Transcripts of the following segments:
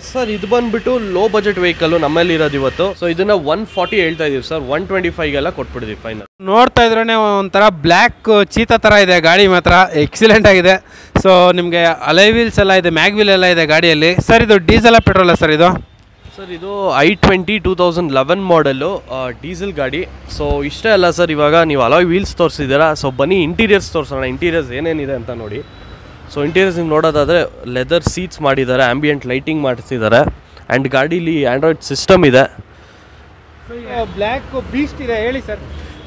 Sir ಇದು ಬಂದುಬಿಟ್ಟು low budget vehicle ನಮ್ಮಲ್ಲಿ ಇರೋದು ಇವತ್ತು. ಸೊ ಇದನ್ನ 140 ಹೇಳ್ತಾ ಇದೀವಿ ಸರ್. 125ಗೆಲ್ಲ ಕೊಟ್ಬಿಡ್ತೀವಿ ಫೈನಲ್. ನೋಡ್ತಾ ಇದ್ರೇ ಒಂಥರ ಬ್ಲ್ಯಾಕ್ ಚೀತಾ ಥರ ಇದೆ ಗಾಡಿ, ಮಾತ್ರ ಎಕ್ಸಿಲೆಂಟ್ ಆಗಿದೆ. ಸೊ ನಿಮಗೆ ಅಲೈ ವೀಲ್ಸ್ ಎಲ್ಲ ಇದೆ, ಮ್ಯಾಗ್ ವೀಲ್ ಎಲ್ಲ ಇದೆ ಗಾಡಿಯಲ್ಲಿ. ಸರ್ ಇದು ಡೀಸೆಲ್ ಪೆಟ್ರೋಲ ಸರ್ ಇದು? ಸರ್ ಇದು i20 2011 ಮಾಡೆಲ್ಲು ಡೀಸೆಲ್ ಗಾಡಿ. ಸೊ ಇಷ್ಟೇ ಅಲ್ಲ ಸರ್, ಇವಾಗ ನೀವು ಅಲಾಯ್ ವೀಲ್ಸ್ ತೋರಿಸಿದ್ದೀರಾ. ಸೊ ಬನ್ನಿ ಇಂಟೀರಿಯರ್ಸ್ ತೋರಿಸೋಣ, ಇಂಟೀರಿಯರ್ಸ್ ಏನೇನಿದೆ ಅಂತ ನೋಡಿ. ಸೊ ಇಂಟೀರಿಯರ್ಸ್ ನೀವು ನೋಡೋದಾದರೆ ಲೆದರ್ ಸೀಟ್ಸ್ ಮಾಡಿದ್ದಾರೆ, ಆ್ಯಂಬಿಯೆಂಟ್ ಲೈಟಿಂಗ್ ಮಾಡಿಸಿದ್ದಾರೆ, ಆ್ಯಂಡ್ ಗಾಡೀಲಿ ಆ್ಯಂಡ್ರಾಯ್ಡ್ ಸಿಸ್ಟಮ್ ಇದೆ. ಬ್ಲ್ಯಾಕ್ ಬೀಸ್ಟ್ ಇದೆ ಹೇಳಿ ಸರ್.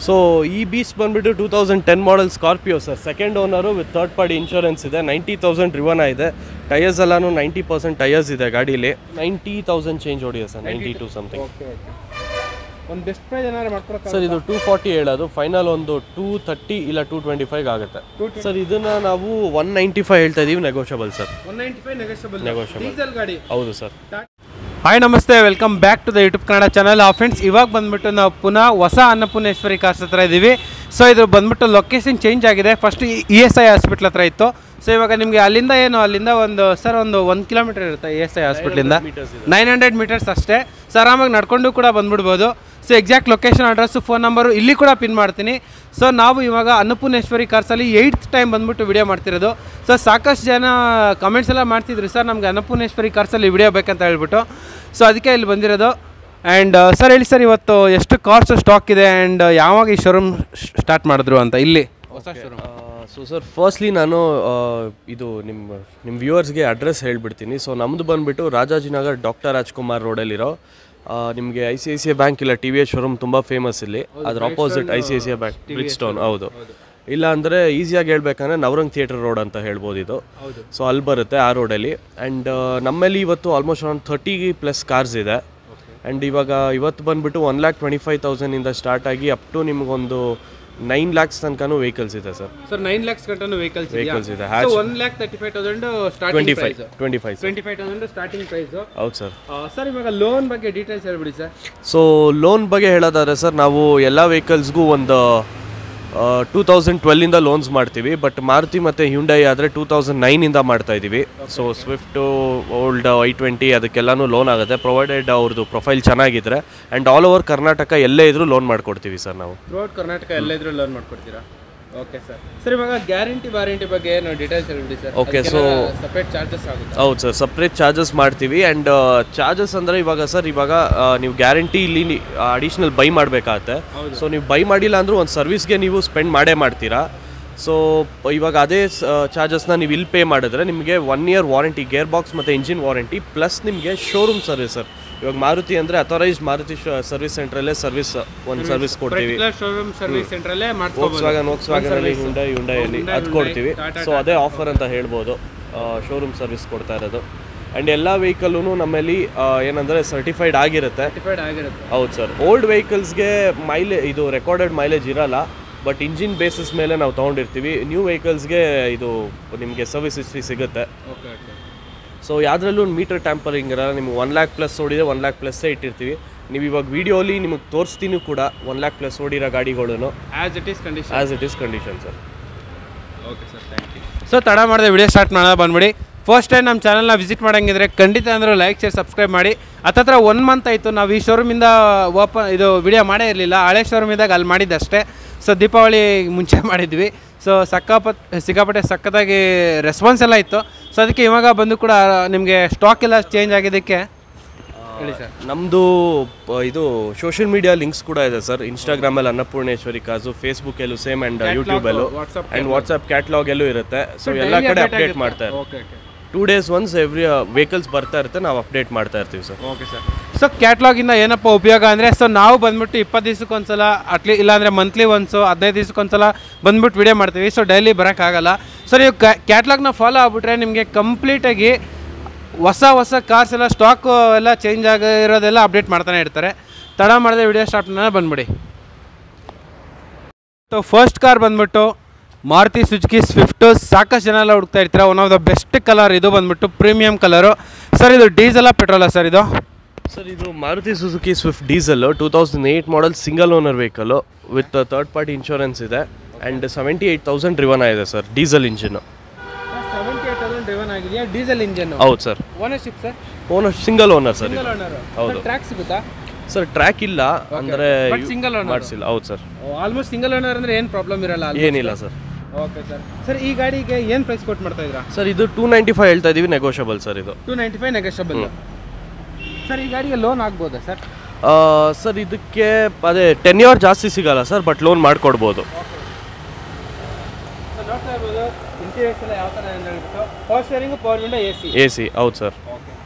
ಸೊ ಈ ಬೀಸ್ಟ್ ಬಂದುಬಿಟ್ಟು 2010 model Scorpio sir. Second owner with third party insurance ಇದೆ. 90,000 ರಿವನ್ ಇದೆ. ಟೈರ್ಸ್ ಎಲ್ಲಾನು 90% ಟೈರ್ಸ್ ಇದೆ ಗಾಡೀಲಿ. 90,000 ಚೇಂಜ್ ಹೊಡಿದೆ ಸರ್, 92 ಸಮಥಿಂಗ್. ಒಂದು ಬೆಸ್ಟ್ ಪ್ರೈಸ್ ಏನಾದ್ರು ಮಾಡ್ಕೊಡಕ್ಕೆ ಸರ್ ಇದು 240 ಹೇಳೋದು, ಫೈನಲ್ ಒಂದು 230 ಇಲ್ಲ 225 ಆಗುತ್ತೆ ಸರ್. ಇದನ್ನ ನಾವು 195 ಹೇಳ್ತಾ ಇದೀವಿ, ನೆಗೋಷಿಯಬಲ್ ಸರ್. 195 ನೆಗೋಷಿಯಬಲ್ ಡೀಸೆಲ್ ಗಾಡಿ. ಹೌದು ಸರ್. ಹಾಯ್ ನಮಸ್ತೆ, welcome back to the YouTube Kannada channel. Friends ಇವಾಗ ಬಂದ್ಬಿಟ್ಟು ನಾವು ಪುನಃ ಹೊಸ ಅನ್ನಪೂರ್ಣೇಶ್ವರಿ ಕಾರ್ಸ್ ಹತ್ರ ಇದ್ದೀವಿ. ಸೊ ಇದು ಬಂದ್ಬಿಟ್ಟು ಲೊಕೇಶನ್ ಚೇಂಜ್ ಆಗಿದೆ. ಫಸ್ಟ್ ESI ಹಾಸ್ಪಿಟ್ಲ್ ಹತ್ರ ಇತ್ತು. ಸೊ ಇವಾಗ ನಿಮಗೆ ಅಲ್ಲಿಂದ ಒಂದು 1 ಕಿಲೋಮೀಟರ್ ಇರುತ್ತೆ ESI ಹಾಸ್ಪಿಟ್ಲಿಂದ. 900 ಮೀಟರ್ಸ್ ಅಷ್ಟೇ. ಸೊ ಆರಾಮಾಗಿ ನಡ್ಕೊಂಡು ಕೂಡ ಬಂದ್ಬಿಡ್ಬೋದು. So exact location, address, phone number ಇಲ್ಲಿ ಕೂಡ ಪಿನ್ ಮಾಡ್ತೀನಿ. ಸೊ ನಾವು ಇವಾಗ ಅನ್ನಪೂರ್ಣೇಶ್ವರಿ ಕಾರ್ಸಲ್ಲಿ 8th ಟೈಮ್ ಬಂದ್ಬಿಟ್ಟು ವಿಡಿಯೋ ಮಾಡ್ತಿರೋದು. ಸೊ ಸಾಕಷ್ಟು ಜನ ಕಮೆಂಟ್ಸ್ ಎಲ್ಲ ಮಾಡ್ತಿದ್ರು, ಸರ್ ನಮಗೆ ಅನ್ನಪೂರ್ಣೇಶ್ವರಿ ಕಾರ್ಸಲ್ಲಿ ವಿಡಿಯೋ ಬೇಕಂತ ಹೇಳ್ಬಿಟ್ಟು. ಸೊ ಅದಕ್ಕೆ ಇಲ್ಲಿ ಬಂದಿರೋದು. ಆ್ಯಂಡ್ ಸರ್ ಹೇಳಿ ಸರ್, ಇವತ್ತು ಎಷ್ಟು ಕಾರ್ಸ್ ಸ್ಟಾಕ್ ಇದೆ ಆ್ಯಂಡ್ ಯಾವಾಗ ಈ ಶೋರೂಮ್ ಸ್ಟಾರ್ಟ್ ಮಾಡಿದ್ರು ಅಂತ ಇಲ್ಲಿ ಹೊಸ ಶೋರೂಮ್? ಸೊ ಸರ್ ಫಸ್ಟ್ಲಿ ನಾನು ಇದು ನಿಮ್ಮ ವ್ಯೂವರ್ಸ್ಗೆ ಅಡ್ರೆಸ್ ಹೇಳ್ಬಿಡ್ತೀನಿ. ಸೊ ನಮ್ಮದು ಬಂದುಬಿಟ್ಟು ರಾಜಾಜಿನಗರ್ ಡಾಕ್ಟರ್ ರಾಜ್ಕುಮಾರ್ ರೋಡಲ್ಲಿರೋ ನಿಮಗೆ ICICI ಬ್ಯಾಂಕ್ ಇಲ್ಲ TVS ಶೋರೂಮ್ ತುಂಬ ಫೇಮಸ್ ಇಲ್ಲಿ. ಅದ್ರ opposite ICICI bank, bridge town. ಹೌದು. ಇಲ್ಲ ಅಂದರೆ ಈಸಿಯಾಗಿ ಹೇಳ್ಬೇಕಂದ್ರೆ ನವರಂಗ್ ಥಿಯೇಟರ್ ರೋಡ್ ಅಂತ ಹೇಳ್ಬೋದು ಇದು. ಸೊ ಅಲ್ಲಿ ಬರುತ್ತೆ ಆ ರೋಡಲ್ಲಿ. ಆ್ಯಂಡ್ ನಮ್ಮಲ್ಲಿ ಇವತ್ತು ಆಲ್ಮೋಸ್ಟ್ ಅರೌಂಡ್ 30+ ಕಾರ್ಸ್ ಇದೆ. ಆ್ಯಂಡ್ ಇವತ್ತು ಬಂದುಬಿಟ್ಟು 1,25,000 ಇಂದ ಸ್ಟಾರ್ಟ್ ಆಗಿ ಅಪ್ ಟು ನಿಮಗೊಂದು 9 lakhs ತನಕನೂ ವೆಹಿಕಲ್ಸ್ ಇದೆ ಸರ್. ಸರ್ 9 lakhs ಗಂಟನೂ ವೆಹಿಕಲ್ಸ್ ಇದೆ. 1,35,000 25,000 ಸ್ಟಾರ್ಟಿಂಗ್ ಪ್ರೈಸ್. ಹೌದು ಸರ್. ಸರ್ ಇವಾಗ ಲೋನ್ ಬಗ್ಗೆ ಡೀಟೇಲ್ಸ್ ಹೇಳ್ಬಿಡಿ ಸರ್. ಸೊ ಲೋನ್ ಬಗ್ಗೆ ಹೇಳೋದಾದ್ರೆ ಸರ್, ನಾವು ಎಲ್ಲ ವೆಹಿಕಲ್ಸ್ಗೂ ಒಂದು 2012 ಇಂದ ಲೋನ್ಸ್ ಮಾಡ್ತೀವಿ. ಬಟ್ ಮಾರುತಿ ಮತ್ತು ಹ್ಯುಂಡೈ ಆದರೆ 2009 ಇಂದ ಮಾಡ್ತಾ ಇದ್ದೀವಿ. ಸೊ ಸ್ವಿಫ್ಟು, ಓಲ್ಡ್ i20 ಅದಕ್ಕೆಲ್ಲನೂ ಲೋನ್ ಆಗುತ್ತೆ, ಪ್ರೊವೈಡೆಡ್ ಅವ್ರದ್ದು ಪ್ರೊಫೈಲ್ ಚೆನ್ನಾಗಿದ್ರೆ. ಆ್ಯಂಡ್ ಆಲ್ ಓವರ್ ಕರ್ನಾಟಕ ಎಲ್ಲೇ ಇದ್ರೂ ಲೋನ್ ಮಾಡ್ಕೊಡ್ತೀವಿ ಸರ್ ನಾವು. ಥ್ರೂಔಟ್ ಕರ್ನಾಟಕ ಎಲ್ಲೇ ಇದ್ರೂ ಲೋನ್ ಮಾಡ್ಕೊಡ್ತೀರಾ? Okay sir. ಸರ್ ಇವಾಗ ಗ್ಯಾರಂಟಿ ವಾರಂಟಿ ಬಗ್ಗೆ ಏನು ಡೀಟೇಲ್ಸ್ ಹೇಳ್ಬಿಡಿ sir. Okay. So separate charges ಆಗುತ್ತೆ? ಹೌದು ಸರ್, ಸಪ್ರೇಟ್ ಚಾರ್ಜಸ್ ಮಾಡ್ತೀವಿ. ಆ್ಯಂಡ್ ಚಾರ್ಜಸ್ ಅಂದರೆ ಇವಾಗ ನೀವು ಗ್ಯಾರಂಟಿ ಇಲ್ಲಿ ಅಡಿಷ್ನಲ್ ಬೈ ಮಾಡಬೇಕಾಗತ್ತೆ. ಸೊ ನೀವು ಬೈ ಮಾಡಿಲ್ಲ ಅಂದರೂ ಒಂದು ಸರ್ವಿಸ್ಗೆ ನೀವು ಸ್ಪೆಂಡ್ ಮಾಡ್ತೀರಾ. ಸೊ ಇವಾಗ ಅದೇ ಚಾರ್ಜಸ್ನ ನೀವು ಇಲ್ಲಿ ಪೇ ಮಾಡಿದ್ರೆ ನಿಮಗೆ 1 year ವಾರಂಟಿ, ಗೇರ್ ಬಾಕ್ಸ್ ಮತ್ತು ಇಂಜಿನ್ ವಾರಂಟಿ, ಪ್ಲಸ್ ನಿಮಗೆ ಶೋರೂಮ್ ಸರ್ವಿಸ್ ಸರ್. ಇವಾಗ ಮಾರುತಿ ಅಂದರೆ ಅಥರೈಸ್ಡ್ ಮಾರುತಿ ಸರ್ವಿಸ್ ಸೆಂಟ್ರಲ್ಲೇ ಒಂದು ಸರ್ವಿಸ್ ಕೊಡ್ತೀವಿ. ಶೋರೂಮ್ ಸರ್ವಿಸ್ ಸೆಂಟ್ರಲ್ಲೇ ವೋಕ್ಸ್ವ್ಯಾಗನಲ್ಲಿ ಹ್ಯುಂಡೈಯಲ್ಲಿ ಅದು ಕೊಡ್ತೀವಿ. ಸೊ ಅದೇ ಆಫರ್ ಅಂತ ಹೇಳ್ಬೋದು, ಶೋರೂಮ್ ಸರ್ವಿಸ್ ಕೊಡ್ತಾ ಇರೋದು. ಆ್ಯಂಡ್ ಎಲ್ಲ ವೆಹಿಕಲ್ಲೂ ನಮ್ಮಲ್ಲಿ ಏನಂದರೆ ಸರ್ಟಿಫೈಡ್ ಆಗಿರುತ್ತೆ. ಹೌದು ಸರ್. ಓಲ್ಡ್ ವೆಹಿಕಲ್ಸ್ಗೆ ಇದು ರೆಕಾರ್ಡೆಡ್ ಮೈಲೇಜ್ ಇರಲ್ಲ, ಬಟ್ ಇಂಜಿನ್ ಬೇಸಿಸ್ ಮೇಲೆ ನಾವು ತೊಗೊಂಡಿರ್ತೀವಿ. ನ್ಯೂ ವೆಹಿಕಲ್ಸ್ಗೆ ಇದು ನಿಮಗೆ ಸರ್ವಿಸ್ ಹಿಸ್ಟ್ರಿ ಸಿಗುತ್ತೆ. ಸೊ ಯಾವುದ್ರಲ್ಲೂ ಒಂದು ಮೀಟರ್ ಟ್ಯಾಂಪರಿಂಗ್ ಇರಲ್ಲ. ನಿಮ್ಗೆ 1 lakh+ ಓಡಿದ್ರೆ 1 lakh+ ಇಟ್ಟಿರ್ತೀವಿ. ನೀವು ಇವಾಗ ವಿಡಿಯೋಲಿ ನಿಮಗೆ ತೋರಿಸ್ತೀನಿ ಕೂಡ 1 lakh+ ಓಡಿರೋ ಗಾಡಿಗಳನ್ನು as it is condition sir. Okay sir, thank you. So ತಡ ಮಾಡಿದೆ ವಿಡಿಯೋ ಸ್ಟಾರ್ಟ್ ಮಾಡೋಣ, ಬಂದ್ಬಿಡಿ. ಫಸ್ಟ್ ಟೈಮ್ ನಮ್ಮ ಚಾನಲ್ನ ವಿಸಿಟ್ ಮಾಡೋಂಗಿದ್ರೆ ಖಂಡಿತ ಅಂದರೂ ಲೈಕ್, ಶೇರ್, ಸಬ್ಸ್ಕ್ರೈಬ್ ಮಾಡಿ. ಹತ್ತತ್ರ 1 month ಆಯಿತು ನಾವು ಈ ಶೋರೂಮಿಂದ ವಿಡಿಯೋ ಮಾಡೇ ಇರಲಿಲ್ಲ. ಹಳೆ ಶೋರೂಮಿದ್ದಾಗ ಅಲ್ಲಿ ಮಾಡಿದ್ದಷ್ಟೇ. ಸೊ ದೀಪಾವಳಿ ಮುಂಚೆ ಮಾಡಿದ್ವಿ. ಸೊ ಸಿಕ್ಕಾಪಟ್ಟೆ ಸಕ್ಕತ್ತಾಗಿ ರೆಸ್ಪಾನ್ಸ್ ಎಲ್ಲ ಇತ್ತು. ಸೊ ಅದಕ್ಕೆ ಇವಾಗ ಬಂದು ಕೂಡ ನಿಮಗೆ ಸ್ಟಾಕ್ ಎಲ್ಲ ಚೇಂಜ್ ಆಗಿದ್ದಕ್ಕೆ ಹೇಳಿ ಸರ್. ನಮ್ಮದು ಇದು ಸೋಷಿಯಲ್ ಮೀಡಿಯಾ ಲಿಂಕ್ಸ್ ಕೂಡ ಇದೆ ಸರ್. ಇನ್ಸ್ಟಾಗ್ರಾಮಲ್ಲಿ ಅನ್ನಪೂರ್ಣೇಶ್ವರಿ ಕಾರ್ಸು, ಫೇಸ್ಬುಕ್ಕಲ್ಲೂ ಸೇಮ್, ಆ್ಯಂಡ್ ಯೂಟ್ಯೂಬಲ್ಲೂ ಆ್ಯಂಡ್ ವಾಟ್ಸಪ್ ಕ್ಯಾಟ್ಲಾಗ್ ಇರುತ್ತೆ. ಸೊ ಎಲ್ಲ ಕಡೆ ಅಪ್ಡೇಟ್ ಮಾಡ್ತಾ ಇರ್ತೀವಿ. 2 days once ಎವ್ರಿ ವೆಹಿಕಲ್ಸ್ ಬರ್ತಾ ಇರುತ್ತೆ, ನಾವು ಅಪ್ಡೇಟ್ ಮಾಡ್ತಾ ಇರ್ತೀವಿ ಸರ್. Okay sir. ಸೊ ಕ್ಯಾಟ್ಲಾಗಿಂದ ಏನಪ್ಪ ಉಪಯೋಗ ಅಂದರೆ, ಸೊ ನಾವು ಬಂದ್ಬಿಟ್ಟು 20 ದಿವಸಕ್ಕೊಂದ್ಸಲ ಇಲ್ಲಾಂದರೆ ಮಂತ್ಲಿ ಒನ್ಸು 15 ದಿವಸಕ್ಕೊಂದ್ಸಲ ಬಂದ್ಬಿಟ್ಟು ವಿಡಿಯೋ ಮಾಡ್ತೀವಿ. ಸೊ ಡೈಲಿ ಬರೋಕ್ಕಾಗಲ್ಲ. ಸೊ ನೀವು ಕ್ಯಾಟ್ಲಾಗ್ನ ಫಾಲೋ ಆಗ್ಬಿಟ್ರೆ ನಿಮಗೆ ಕಂಪ್ಲೀಟಾಗಿ ಹೊಸ ಕಾರ್ಸ್ ಎಲ್ಲ ಸ್ಟಾಕು ಎಲ್ಲ ಚೇಂಜ್ ಆಗಿರೋದೆಲ್ಲ ಅಪ್ಡೇಟ್ ಮಾಡ್ತಾನೆ ಇರ್ತಾರೆ. ತಡ ಮಾಡಿದೆ ವಿಡಿಯೋ ಸ್ಟಾರ್ಟ್ ಬಂದ್ಬಿಡಿ. ಸೊ ಫಸ್ಟ್ ಕಾರ್ ಬಂದ್ಬಿಟ್ಟು ಮಾರುತಿ ಸುಜುಕಿ ಸ್ವಿಫ್ಟು. ಸಾಕಷ್ಟು ಜನ ಎಲ್ಲ ಹುಡುಕ್ತಾ ಇರ್ತೀರ. One of the best colour ಇದು ಬಂದ್ಬಿಟ್ಟು ಪ್ರೀಮಿಯಂ ಕಲರು. ಸರ್ ಇದು ಡೀಸೆಲ್ಲ ಪೆಟ್ರೋಲಾ ಸರ್ ಇದು? ಸರ್ ಇದು Maruti Suzuki Swift diesel, 2008 model, single owner vehicle with third party insurance ಇದೆ. ಆ್ಯಂಡ್ 78,000 ರಿವನ್ ಆಗಿದೆ ಸರ್. ಡೀಸೆಲ್ ಇಂಜಿನ್ನು 78,000 ರಿವನ್ ಆಗಿದೆಯಾ? Diesel engine? ಹೌದು sir. Ownership sir? Owner single owner sir. Single owner. ಹೌದು. ಟ್ರ್ಯಾಕ್ ಸಿಗುತ್ತಾ sir track ಇಲ್ಲ ಅಂದರೆ single owner ಮಾಡಿಸಿಲ್ಲ. ಹೌದು ಸರ್. ಆಲ್ಮೋಸ್ಟ್ ಸಿಂಗಲ್ ಓನರ್ ಅಂದ್ರೆ ಏನು ಪ್ರಾಬ್ಲಮ್ ಇರಲ್ಲ. ಏನಿಲ್ಲ ಸರ್. Okay sir. ಸರ್ ಈ ಗಾಡಿಗೆ ಏನು ಪ್ರೈಸ್ ಕೊಟ್ಟು ಮಾಡ್ತಾ ಇದ್ದೀರಾ ಸರ್? ಇದು 295 ಹೇಳ್ತಾ ಇದೀವಿ, ನೆಗೋಷಿಯಬಲ್ ಸರ್. ಇದು 295 ನೆಗೋಷಿಯಬಲ್. ಸರ್ ಈ ಗಾಡಿಗೆ ಲೋನ್ ಆಗ್ಬೋದಾ ಸರ್? ಸರ್ ಇದಕ್ಕೆ ಅದೇ 10 ಇಯರ್ ಜಾಸ್ತಿ ಸಿಗಲ್ಲ ಸರ್, ಬಟ್ ಲೋನ್ ಮಾಡಿಕೊಡ್ಬೋದು. ಸರ್ ನೋಡ್ತಾ ಇರ್ಬೋದು ಇಂಟೀರಿಯರ್ಸ್ ಎಲ್ಲ ಯಾವ ಥರ ಅಂತ ಹೇಳ್ಬಿಟ್ಟು. Power steering, power window, AC. ಹೌದು ಸರ್.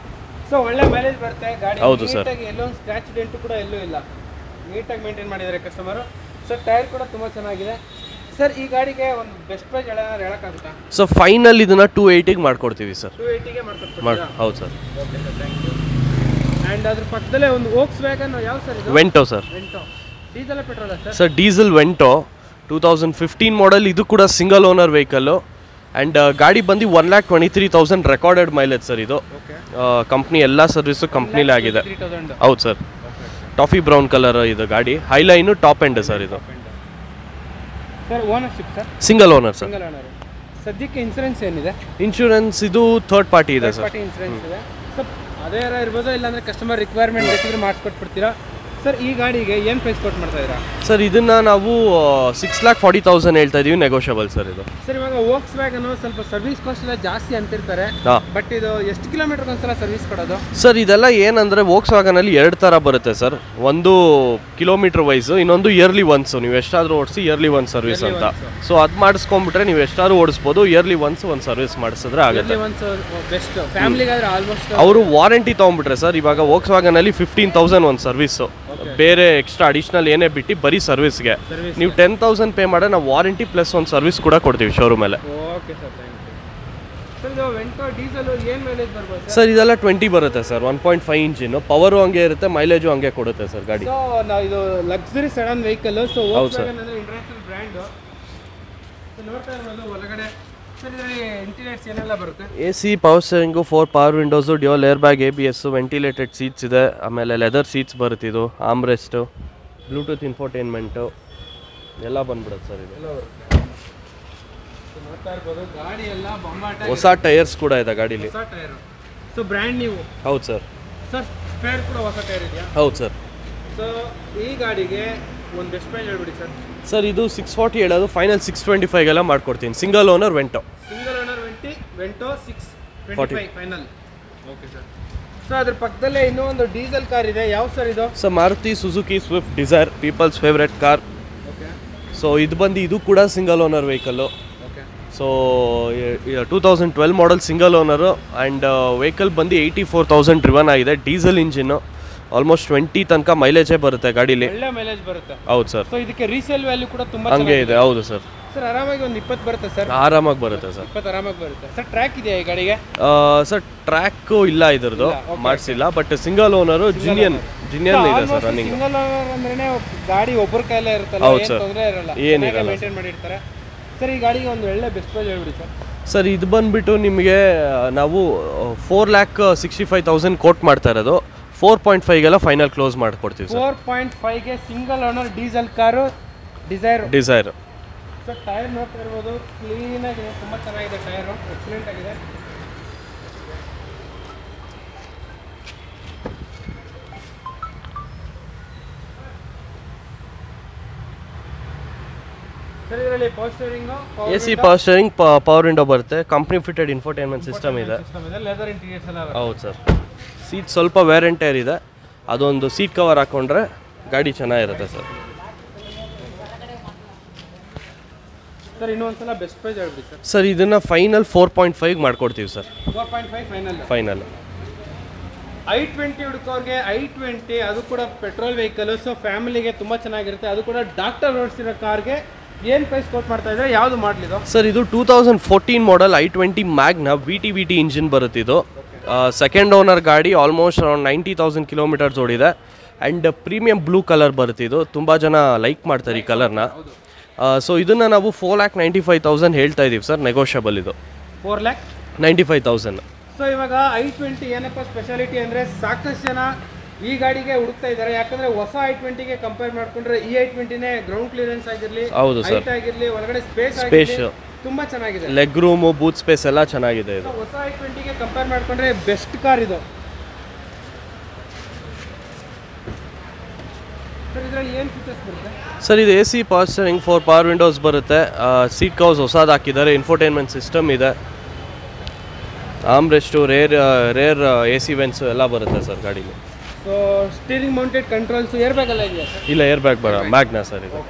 ಸೊ ಒಳ್ಳೆ ಮೈಲೇಜ್ ಬರುತ್ತೆ ಗಾಡಿ. ಹೌದು ಸರ್. ನೀಟಾಗಿ ಎಲ್ಲೋ ಸ್ಕ್ರಾಚ್ ಡೆಂಟು ಕೂಡ ಎಲ್ಲೂ ಇಲ್ಲ, ನೀಟಾಗಿ ಮೇಂಟೈನ್ ಮಾಡಿದ್ದಾರೆ ಕಸ್ಟಮರು. ಸರ್ ಟೈರ್ ಕೂಡ ತುಂಬ ಚೆನ್ನಾಗಿದೆ. ಸರ್ ಈ ಗಾಡಿಗೆ ಒಂದು ಬೆಸ್ಟ್ ಪ್ರೈಸ್ ಹೇಳೋಕ್ಕಾಗುತ್ತಾ? ಸೊ ಫೈನಲ್ ಇದನ್ನ 280ಗೆ ಮಾಡ್ಕೊಡ್ತೀವಿ ಸರ್. 280ಗೆ ಮಾಡ್ಕೊಡ್ತೀರಾ? ಹೌದು sir. Okay sir, thank you. And ಅದ್ರ ಪಕ್ಕದಲ್ಲೇ ಒಂದು ವೋಕ್ಸ್ ವ್ಯಾಗನ್, ಯಾವ ಸರ್ ಇದು? Vento sir. Vento diesel petrol sir? Sir diesel Vento 2015 model. ಇದು ಕೂಡ ಸಿಂಗಲ್ ಓನರ್ ವೆಹಿಕಲ್ಲು. ಆ್ಯಂಡ್ ಗಾಡಿ ಬಂದು 1,23,000 ರೆಕಾರ್ಡೆಡ್ ಮೈಲೇಜ್ ಸರ್. ಇದು ಕಂಪ್ನಿ ಎಲ್ಲ ಸರ್ವಿಸು ಕಂಪ್ನಿಲೇ ಆಗಿದೆ. 3,000. ಹೌದು ಸರ್. ಟಾಫಿ ಬ್ರೌನ್ ಕಲರ್ ಇದು ಗಾಡಿ. Highline top end sir. ಇದು sir ownership sir? Single owner sir. Single owner. ಸದ್ಯಕ್ಕೆ ಇನ್ಸೂರೆನ್ಸ್ ಏನಿದೆ? ಇನ್ಶೂರೆನ್ಸ್ ಇದು ಥರ್ಡ್ ಪಾರ್ಟಿ ಇದೆ ಸರ್. ಪಾರ್ಟಿ ಇನ್ಸೂರೆನ್ಸ್ ಇದೆ. ಸರ್ ಅದೇ ಇರ್ಬೋದು, ಇಲ್ಲಾಂದ್ರೆ ಕಸ್ಟಮರ್ ರಿಕ್ವೈರ್ಮೆಂಟ್ ಬೇಕಿದ್ರೆ ಮಾಡಿಸ್ಕೊಟ್ಬಿಡ್ತೀರಾ? ಸರ್ ಈ ಗಾಡಿಗೆ ಏನು ಪ್ರೈಸ್ ಕೊಟ್ಟು ಮಾಡ್ತಾ ಇದ್ದೀರಾ? ಸರ್ ಇದನ್ನ ನಾವು 6,40,000 ಹೇಳ್ತಾ ಇದೀವಿ, ನೆಗೋಷಿಯಬಲ್ ಸರ್. ಇದು ಸರ್ ಇವಾಗ ವೋಕ್ಸ್ ವ್ಯಾಗನ್ ಸ್ವಲ್ಪ ಸರ್ವಿಸ್ ಕಾಸ್ಟ್ ಎಲ್ಲ ಜಾಸ್ತಿ ಅಂತಿರ್ತಾರೆ, ಬಟ್ ಇದು ಎಷ್ಟು ಕಿಲೋಮೀಟರ್ ಒಂದ್ಸಲ ಸರ್ವಿಸ್ ಕೊಡೋದು? ಸರ್ ಇದೆಲ್ಲ ಏನಂದ್ರೆ ವೋಕ್ಸ್ ವ್ಯಾಗನಲ್ಲಿ 2 ಥರ ಬರುತ್ತೆ ಸರ್. ಒಂದು ಕಿಲೋಮೀಟರ್ ವೈಸ್, ಇನ್ನೊಂದು ಇಯರ್ಲಿ ಒನ್ಸ್. ನೀವು ಎಷ್ಟಾದ್ರೂ ಓಡಿಸಿ ಇಯರ್ಲಿ ಒನ್ಸ್ ಸರ್ವಿಸ್ ಅಂತ. ಸೊ ಅದು ಮಾಡಿಸ್ಕೊಂಡ್ಬಿಟ್ರೆ ನೀವು ಎಷ್ಟಾದ್ರೂ ಓಡಿಸ್ಬೋದು. ಇಯರ್ಲಿ ಒನ್ಸ್ ಒಂದು ಸರ್ವಿಸ್ ಮಾಡಿಸಿದ್ರೆ ಆಗುತ್ತೆ. ಬೆಸ್ಟ್ ಫ್ಯಾಮಿಲಿಗಾದ್ರೆ ಆಲ್ಮೋಸ್ಟ್. ಅವರು ವಾರಂಟಿ ತೊಗೊಂಡ್ಬಿಟ್ರೆ ಸರ್, ಇವಾಗ ವೋಕ್ಸ್ ವ್ಯಾಗನಲ್ಲಿ 15,000 ಒಂದು ಸರ್ವಿಸು, ಬೇರೆ ಎಕ್ಸ್ಟ್ರಾ ಅಡಿಷನಲ್ ಏನೇ ಬಿಟ್ಟು ಬರೀ ಸರ್ವಿಸ್ಗೆ ನೀವು 10,000 ಪೇ ಮಾಡಿ ನಾವು ವಾರಂಟಿ ಪ್ಲಸ್ ಒಂದು ಸರ್ವಿಸ್ ಕೂಡ ಕೊಡ್ತೀವಿ ಶೋರೂಮಲ್ಲಿ. Okay sir, thank you. Sir ಇದು ವೆಂಟೋ ಡೀಸೆಲ್ ಏನು ಮೈಲೇಜ್ ಬರ್ಬೋದು ಸರ್? ಇದೆಲ್ಲ 20 ಬರುತ್ತೆ ಸರ್. 1.5 ಇಂಜಿನು, ಪವರು ಹಂಗೆ ಇರುತ್ತೆ, ಮೈಲೇಜು ಹಂಗೆ ಕೊಡುತ್ತೆ ಸರ್ ಗಾಡಿ. ಸೊ ನಾವು ಇದು luxury sudden vehicle. So Volks wagon ಅಂದರೆ ಇಂಟರ್ನ್ಯಾಷನಲ್ ಬ್ರ್ಯಾಂಡು. ಸೊ ನೋಡ್ತಾ ಇರ್ಬೋದು ಒಳಗಡೆ. ಸರ್ ಇದರಲ್ಲಿ ಇಂಟೀರಿಯರ್ಸ್ ಏನೆಲ್ಲ ಬರುತ್ತೆ? AC, power steering, 4 power windows, dual air bag, ABS, ventilated seats ಇದೆ. ಆಮೇಲೆ ಲೆದರ್ ಸೀಟ್ಸ್ ಬರುತ್ತೆ. ಇದು ಆಮ್ರೆಸ್ಟು, ಬ್ಲೂಟೂತ್ ಇನ್ಫೋಟೈನ್ಮೆಂಟು ಎಲ್ಲ ಬಂದ್ಬಿಡುತ್ತೆ ಸರ್. ಇದು ನೋಡ್ತಾ ಇರ್ಬೋದು ಗಾಡಿ ಎಲ್ಲ ಬೊಂಬಾಟ. ಹೊಸ ಟೈರ್ಸ್ ಕೂಡ ಇದೆ ಗಾಡೀಲಿ. ಹೊಸ ಟೈರ್. So brand new. ಹೌದು ಸರ್. ಸರ್ ಸ್ಪೇರ್ ಕೂಡ ಹೊಸ ಟೈರ್ ಇದೆಯಾ? ಹೌದು ಸರ್. ಸೊ ಈ ಗಾಡಿಗೆ ಒಂದು ಬೆಸ್ಟ್ ಪ್ರೈಸ್ ಹೇಳ್ಬಿಡಿ ಸರ್. ಸರ್ ಇದು 640 ಹೇಳೋದು, ಫೈನಲ್ 625ಗೆಲ್ಲ ಮಾಡ್ಕೊಡ್ತೀನಿ. Single owner Vento. Single owner Vento 625 final. Okay sir. So ಅದ್ರ ಪಕ್ಕದಲ್ಲೇ ಇನ್ನೂ ಒಂದು ಡೀಸೆಲ್ ಕಾರ್ ಇದೆ, ಯಾವ ಸರ್ ಇದು? Sir Maruti Suzuki Swift Dzire, people's favourite car. Okay. So ಇದು ಕೂಡ single owner vehicle. Okay. So 2012 model single owner. And vehicle ಬಂದು 84,000 ಡ್ರಿವನ್ ಆಗಿದೆ. ಡೀಸೆಲ್ ಇಂಜಿನ್ನು, ಆಲ್ಮೋಸ್ಟ್ 20 ತನಕ ಮೈಲೇಜೇ ಬರುತ್ತೆ ಗಾಡೀಲಿ. ಒಳ್ಳೆ ಮೈಲೇಜ್ ಬರುತ್ತೆ. ಹೌದು ಸರ್. ಸೊ ಇದಕ್ಕೆ ರೀಸೇಲ್ ವ್ಯಾಲ್ಯೂ ಕೂಡ ತುಂಬ ಹಂಗೆ ಇದೆ. ಹೌದು ಸರ್. ಸರ್ ಆರಾಮಾಗಿ ಒಂದು 20 ಬರುತ್ತೆ ಸರ್? ಆರಾಮಾಗಿ ಬರುತ್ತೆ ಸರ್. 20 ಆರಾಮಾಗಿ ಬರುತ್ತೆ ಸರ್. ಟ್ರ್ಯಾಕ್ ಇದೆಯಾ ಈ ಗಾಡಿಗೆ? ಸರ್ ಟ್ರ್ಯಾಕು ಇಲ್ಲ ಇದ್ರದ್ದು, ಮಾಡಿಸಿಲ್ಲ. ಬಟ್ ಸಿಂಗಲ್ ಓನರು ಜಿನಿಯನ್ ಇದೆ ಸರ್ ರನ್ನಿಂಗ್. ಸಿಂಗಲ್ ಓನರ್ ಅಂದ್ರೆ ಗಾಡಿ ಒಬ್ಬರ ಕೈಲೇ ಇರುತ್ತಲ್ಲ, ಏನು ತೊಂದರೆ ಇರಲ್ಲ, ಏನಿರಲ್ಲ, ಮೇಂಟೈನ್ ಮಾಡಿರ್ತಾರೆ. ಸರ್ ಈ ಗಾಡಿಗೆ ಒಂದು ಒಳ್ಳೆ ಬೆಸ್ಟ್ ಪ್ರೈಸ್ ಹೇಳ್ಬಿಡಿ ಸರ್. ಸರ್ ಇದು ಬಂದುಬಿಟ್ಟು ನಿಮಗೆ ನಾವು 4,65,000 ಕೋಟ್ ಮಾಡ್ತಾ ಇರೋದು. 4.5ಗೆಲ್ಲ ಫೈನಲ್ ಕ್ಲೋಸ್ ಮಾಡಿಕೊಡ್ತೀವಿ ಸರ್. 4.5ಗೆ single owner diesel car Dzire. So tyre ನೋಡ್ತಾ ಇರ್ಬೋದು, ಕ್ಲೀನಾಗಿದೆ, ತುಂಬ ಚೆನ್ನಾಗಿದೆ ಟೈರು, ಎಕ್ಸಲೆಂಟ್ ಆಗಿದೆ. ಸರ್ ಇದರಲ್ಲಿ power steering, AC, power steering, power window ಬರುತ್ತೆ. ಕಂಪ್ನಿ ಫಿಟೆಡ್ ಇನ್ಫೋಟೈನ್ಮೆಂಟ್ ಸಿಸ್ಟಮ್ ಇದೆ. ಲೆದರ್ ಇಂಟೀರಿಯರ್ಸ್ ಎಲ್ಲ. ಹೌದು ಸರ್. ಸೀಟ್ ಸ್ವಲ್ಪ ವೇರ್ ಆ್ಯಂಡ್ ಟೈರ್ ಇದೆ, ಅದೊಂದು ಸೀಟ್ ಕವರ್ ಹಾಕ್ಕೊಂಡ್ರೆ ಗಾಡಿ ಚೆನ್ನಾಗಿರುತ್ತೆ ಸರ್. ಸರ್ ಇನ್ನೊಂದ್ಸಲ ಬೆಸ್ಟ್ ಪ್ರೈಸ್ ಹೇಳ್ಬಿಡಿ ಸರ್. ಸರ್ ಇದನ್ನು ಫೈನಲ್ 4.5 ಮಾಡ್ಕೊಡ್ತೀವಿ ಸರ್. 4.5 ಫೈನಲ್. i20 ಹುಡುಕೋರಿಗೆ i20, ಅದು ಕೂಡ ಪೆಟ್ರೋಲ್ ವೆಹಿಕಲ್. ಸೊ ಫ್ಯಾಮಿಲಿಗೆ ತುಂಬ ಚೆನ್ನಾಗಿರುತ್ತೆ. ಅದು ಕೂಡ ಡಾಕ್ಟರ್ ಓಡಿಸಿರೋ ಕಾರ್ಗೆ ಏನು ಪ್ರೈಸ್ ಕೋಟ್ ಮಾಡ್ತಾ ಇದ್ದಾರೆ? ಯಾವುದು ಮಾಡಲಿದು ಸರ್? ಇದು 2014 model i20 Magna VT engine ಬರುತ್ತೆ. ಇದು ಸೆಕೆಂಡ್ ಓನರ್ ಗಾಡಿ. ಆಲ್ಮೋಸ್ಟ್ ಅರೌಂಡ್ 90,000 ಕಿಲೋಮೀಟರ್ಸ್ ಓಡಿದೆ. ಆ್ಯಂಡ್ ಪ್ರೀಮಿಯಂ ಬ್ಲೂ ಕಲರ್ ಬರುತ್ತೆ. ಇದು ತುಂಬ ಜನ ಲೈಕ್ ಮಾಡ್ತಾರೆ ಈ ಕಲರ್ನ. ಸೊ ಇದನ್ನು ನಾವು 4,95,000 ಹೇಳ್ತಾ ಇದ್ದೀವಿ ಸರ್, ನೆಗೋಷಿಯಬಲ್. ಇದು 4,95,000. ಸೊ ಇವಾಗ i20 ಏನಪ್ಪ ಸ್ಪೆಷಾಲಿಟಿ ಅಂದರೆ ಸಾಕಷ್ಟು ಜನ ಈ ಗಾಡಿಗೆ ಹುಡುಕ್ತಾ ಇದ್ದಾರೆ. ಯಾಕಂದ್ರೆ ಹೊಸ i20ಗೆ ಕಂಪೇರ್ ಮಾಡ್ಕೊಂಡ್ರೆ ಈ i20ನೇ ಗ್ರೌಂಡ್ ಕ್ಲಿಯರೆನ್ಸ್ ಆಗಿರಲಿ, ಹೈಟ್ ಆಗಿರಲಿ, ಒಳಗಡೆ ಸ್ಪೇಸ್ ತುಂಬಾ ಚೆನ್ನಾಗಿದೆ. ಲೆಗ್ ರೂಮು, ಬೂತ್ ಸ್ಪೇಸ್ ಎಲ್ಲ ಚೆನ್ನಾಗಿದೆ. ಇದು ಹೊಸ i20ಗೆ ಕಂಪೇರ್ ಮಾಡ್ಕೊಂಡ್ರೆ ಬೆಸ್ಟ್ ಕಾರ್ ಇದು. ಸರ್ ಇದರಲ್ಲಿ ಏನು ಫೀಚರ್ಸ್ ಬರುತ್ತೆ? ಸರ್ ಇದು AC power steering 4 power Windows ಬರುತ್ತೆ, ಸೀಟ್ ಕವರ್ಸ್ ಹೊಸದು ಹಾಕಿದ್ದಾರೆ, ಇನ್ಫೋಟೈನ್ಮೆಂಟ್ ಸಿಸ್ಟಮ್ ಇದೆ, ಆಮ್ರೆಸ್ಟು, ರೇರ್ AC ವೆಂಟ್ಸು ಎಲ್ಲ ಬರುತ್ತೆ ಸರ್ ಗಾಡಿಗೆ. So steering mounted controls air bag ಎಲ್ಲ ಇದೆಯಾ ಸರ್? ಇಲ್ಲ, ಏರ್ ಬ್ಯಾಗ್ ಮ್ಯಾಗ್ನಾ ಸರ್ ಇದು.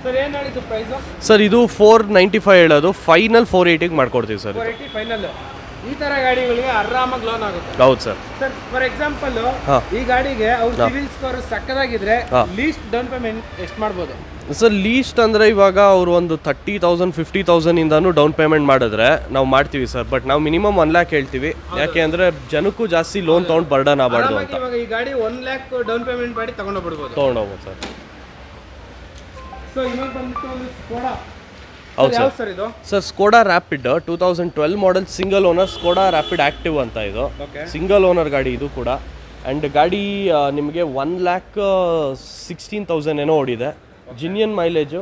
ಸರ್ ಏನು ಹೇಳಿದ್ದು ಪ್ರೈಸು? ಸರ್ ಇದು 495 ಹೇಳೋದು, ಫೈನಲ್ 480ಗೆ ಮಾಡ್ಕೊಡ್ತೀವಿ ಸರ್. 480 ಫೈನಲ್. ಈ ತರ ಗಾಡಿಗಳಿಗೆ ಆರಾಮಾಗಿ ಲೋನ್ ಆಗುತ್ತೆ. ಹೌದು ಸರ್. ಸರ್ ಫಾರ್ ಎಕ್ಸಾಂಪಲ್ ಈ ಗಾಡಿಗೆ ಅವ್ರ ಸಿವಿಲ್ ಸ್ಕೋರ್ ಸಕ್ಕದಾಗಿದ್ರೆ ಲೀಸ್ಟ್ ಡೌನ್ ಪೇಮೆಂಟ್ ಎಷ್ಟು ಮಾಡ್ಬೋದು ಸರ್? ಲೀಸ್ಟ್ ಅಂದರೆ ಇವಾಗ ಅವರು ಒಂದು 30,000 50,000 ಇಂದಾನು ಡೌನ್ ಪೇಮೆಂಟ್ ಮಾಡಿದ್ರೆ ನಾವು ಮಾಡ್ತೀವಿ ಸರ್. ಬಟ್ ನಾವು ಮಿನಿಮಮ್ 1 lakh ಹೇಳ್ತೀವಿ, ಯಾಕೆ ಅಂದರೆ ಜನಕ್ಕೂ ಜಾಸ್ತಿ ಲೋನ್ ತೊಗೊಂಡು ಬರ್ಡನ್ ಆಗಬಾರ್ದು ಅಂತ. ಇವಾಗ ಈ ಗಾಡಿ 1 lakh ಡೌನ್ ಪೇಮೆಂಟ್ ಮಾಡಿ ತೊಗೊಂಡೋಗ್ಬೋದು ಸರ್. ಸೊ ಇವಾಗ ಬಂದ್ಬಿಟ್ಟು ಒಂದು ಸ್ಕೋಡಾ. ಹೌದು ಸರ್ ಇದು sir Skoda rapid 2012 model single owner Skoda rapid active ಅಂತ ಇದು ಸಿಂಗಲ್ ಓನರ್ ಗಾಡಿ ಇದು ಕೂಡ. ಆ್ಯಂಡ್ ಗಾಡಿ ನಿಮಗೆ 1,16,000 ಏನೋ ಓಡಿದೆ, ಜಿನಿಯನ್ ಮೈಲೇಜು.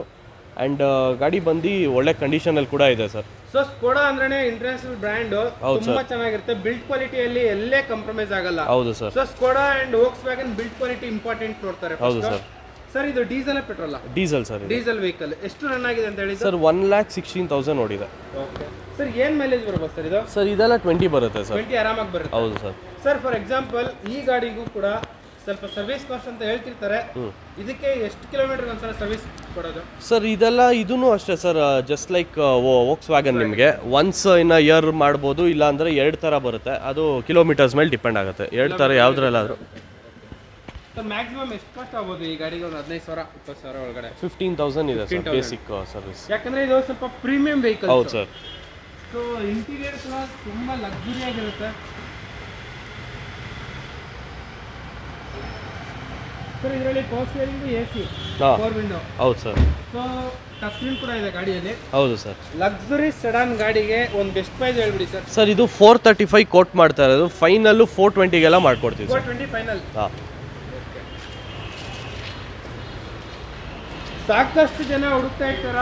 ಆ್ಯಂಡ್ ಗಾಡಿ ಬಂದು ಒಳ್ಳೆ ಕಂಡೀಷನಲ್ಲಿ ಕೂಡ ಇದೆ ಸರ್. ಸೊ ಸ್ಕೋಡಾ ಅಂದ್ರೆ ಇಂಟರ್ನ್ಯಾಷನಲ್ ಬ್ರ್ಯಾಂಡ್, ತುಂಬಾ ಚೆನ್ನಾಗಿರುತ್ತೆ. ಬಿಲ್ಡ್ ಕ್ವಾಲಿಟಿಯಲ್ಲಿ ಎಲ್ಲೇ ಕಾಂಪ್ರಮೈಸ್ ಆಗಲ್ಲ. ಹೌದು sir. So Skoda and Volkswagen build quality important ನೋಡ್ತಾರೆ. ಹೌದು ಸರ್. ಸರ್ ಇದು diesel petrol? Diesel sir. Diesel vehicle ಎಷ್ಟು ರನ್ ಆಗಿದೆ ಅಂತ ಹೇಳಿ ಸರ್? 1,16,000 ಓಡಿದೆ. ಸರ್ ಏನ್ ಮೈಲೇಜ್ ಬರಬಹುದು ಸರ್ ಇದು? ಸರ್ ಇದೆಲ್ಲ 20 ಬರುತ್ತೆ ಸರ್. 20 ಆರಾಮಾಗಿ ಬರುತ್ತೆ. ಹೌದು ಸರ್. ಸರ್ ಫಾರ್ ಎಕ್ಸಾಂಪಲ್ ಈ ಗಾಡಿಗೂ ಕೂಡ ಸ್ವಲ್ಪ ಸರ್ವಿಸ್ ಕಾಸ್ಟ್ ಅಂತ ಹೇಳ್ತಿರ್ತಾರೆ, ಇದಕ್ಕೆ ಎಷ್ಟು ಕಿಲೋಮೀಟರ್ ಒಂದ್ಸಲ ಸರ್ವಿಸ್ ಕೊಡೋದು ಸರ್? ಇದೂ ಅಷ್ಟೇ ಸರ್, ಜಸ್ಟ್ ಲೈಕ್ ವೋಕ್ಸ್ವ್ಯಾಗನ್. ನಿಮಗೆ ಒನ್ಸ್ ಇನ್ ಇಯರ್ ಮಾಡ್ಬೋದು, ಇಲ್ಲ ಅಂದರೆ 2 ಥರ ಬರುತ್ತೆ, ಅದು ಕಿಲೋಮೀಟರ್ಸ್ ಮೇಲೆ ಡಿಪೆಂಡ್ ಆಗುತ್ತೆ. 2 ಥರ ಯಾವುದ್ರಲ್ಲಾದರೂ. ಸರ್ ಮ್ಯಾಕ್ಸಿಮಮ್ ಎಷ್ಟು ಕಾಸ್ಟ್ ಆಗ್ಬೋದು ಈ ಗಾಡಿಗೆ? ಒಂದು 15,000 20,000 ಒಳಗಡೆ 15,000 ಇದೆ ಸರ್ ಬೇಸಿಕ್ ಸರ್ವಿಸ್. ಯಾಕಂದ್ರೆ ಇದು ಸ್ವಲ್ಪ ಪ್ರೀಮಿಯಂ ವೆಹಿಕಲ್. ಹೌದು ಸರ್. ಸೊ ಇಂಟೀರಿಯರ್ ಕೂಡ ತುಂಬಾ ಲಕ್ಸುರಿ ಆಗಿರುತ್ತೆ. ಸರ್ ಇದರಲ್ಲಿ power steering, AC, power window. ಹೌದು ಸರ್. ಸೊ ಟಚ್ ಸ್ಕ್ರೀನ್ ಕೂಡ ಇದೆ ಗಾಡಿಯಲ್ಲಿ. ಹೌದು ಸರ್. ಲಕ್ಸುರಿ ಸೆಡಾನ್ ಗಾಡಿಗೆ ಒಂದು ಬೆಸ್ಟ್ ಪ್ರೈಸ್ ಹೇಳ್ಬಿಡಿ ಸರ್. ಸರ್ ಇದು 435 ಕೋಟ್ ಮಾಡ್ತಾ ಇರೋದು, ಫೈನಲ್ಲು 420ಗೆಲ್ಲ ಮಾಡ್ಕೊಡ್ತೀವಿ. 420 ಫೈನಲ್. ಹಾಂ. ಸಾಕಷ್ಟು ಜನ ಹುಡುಕ್ತಾ ಇರ್ತಾರ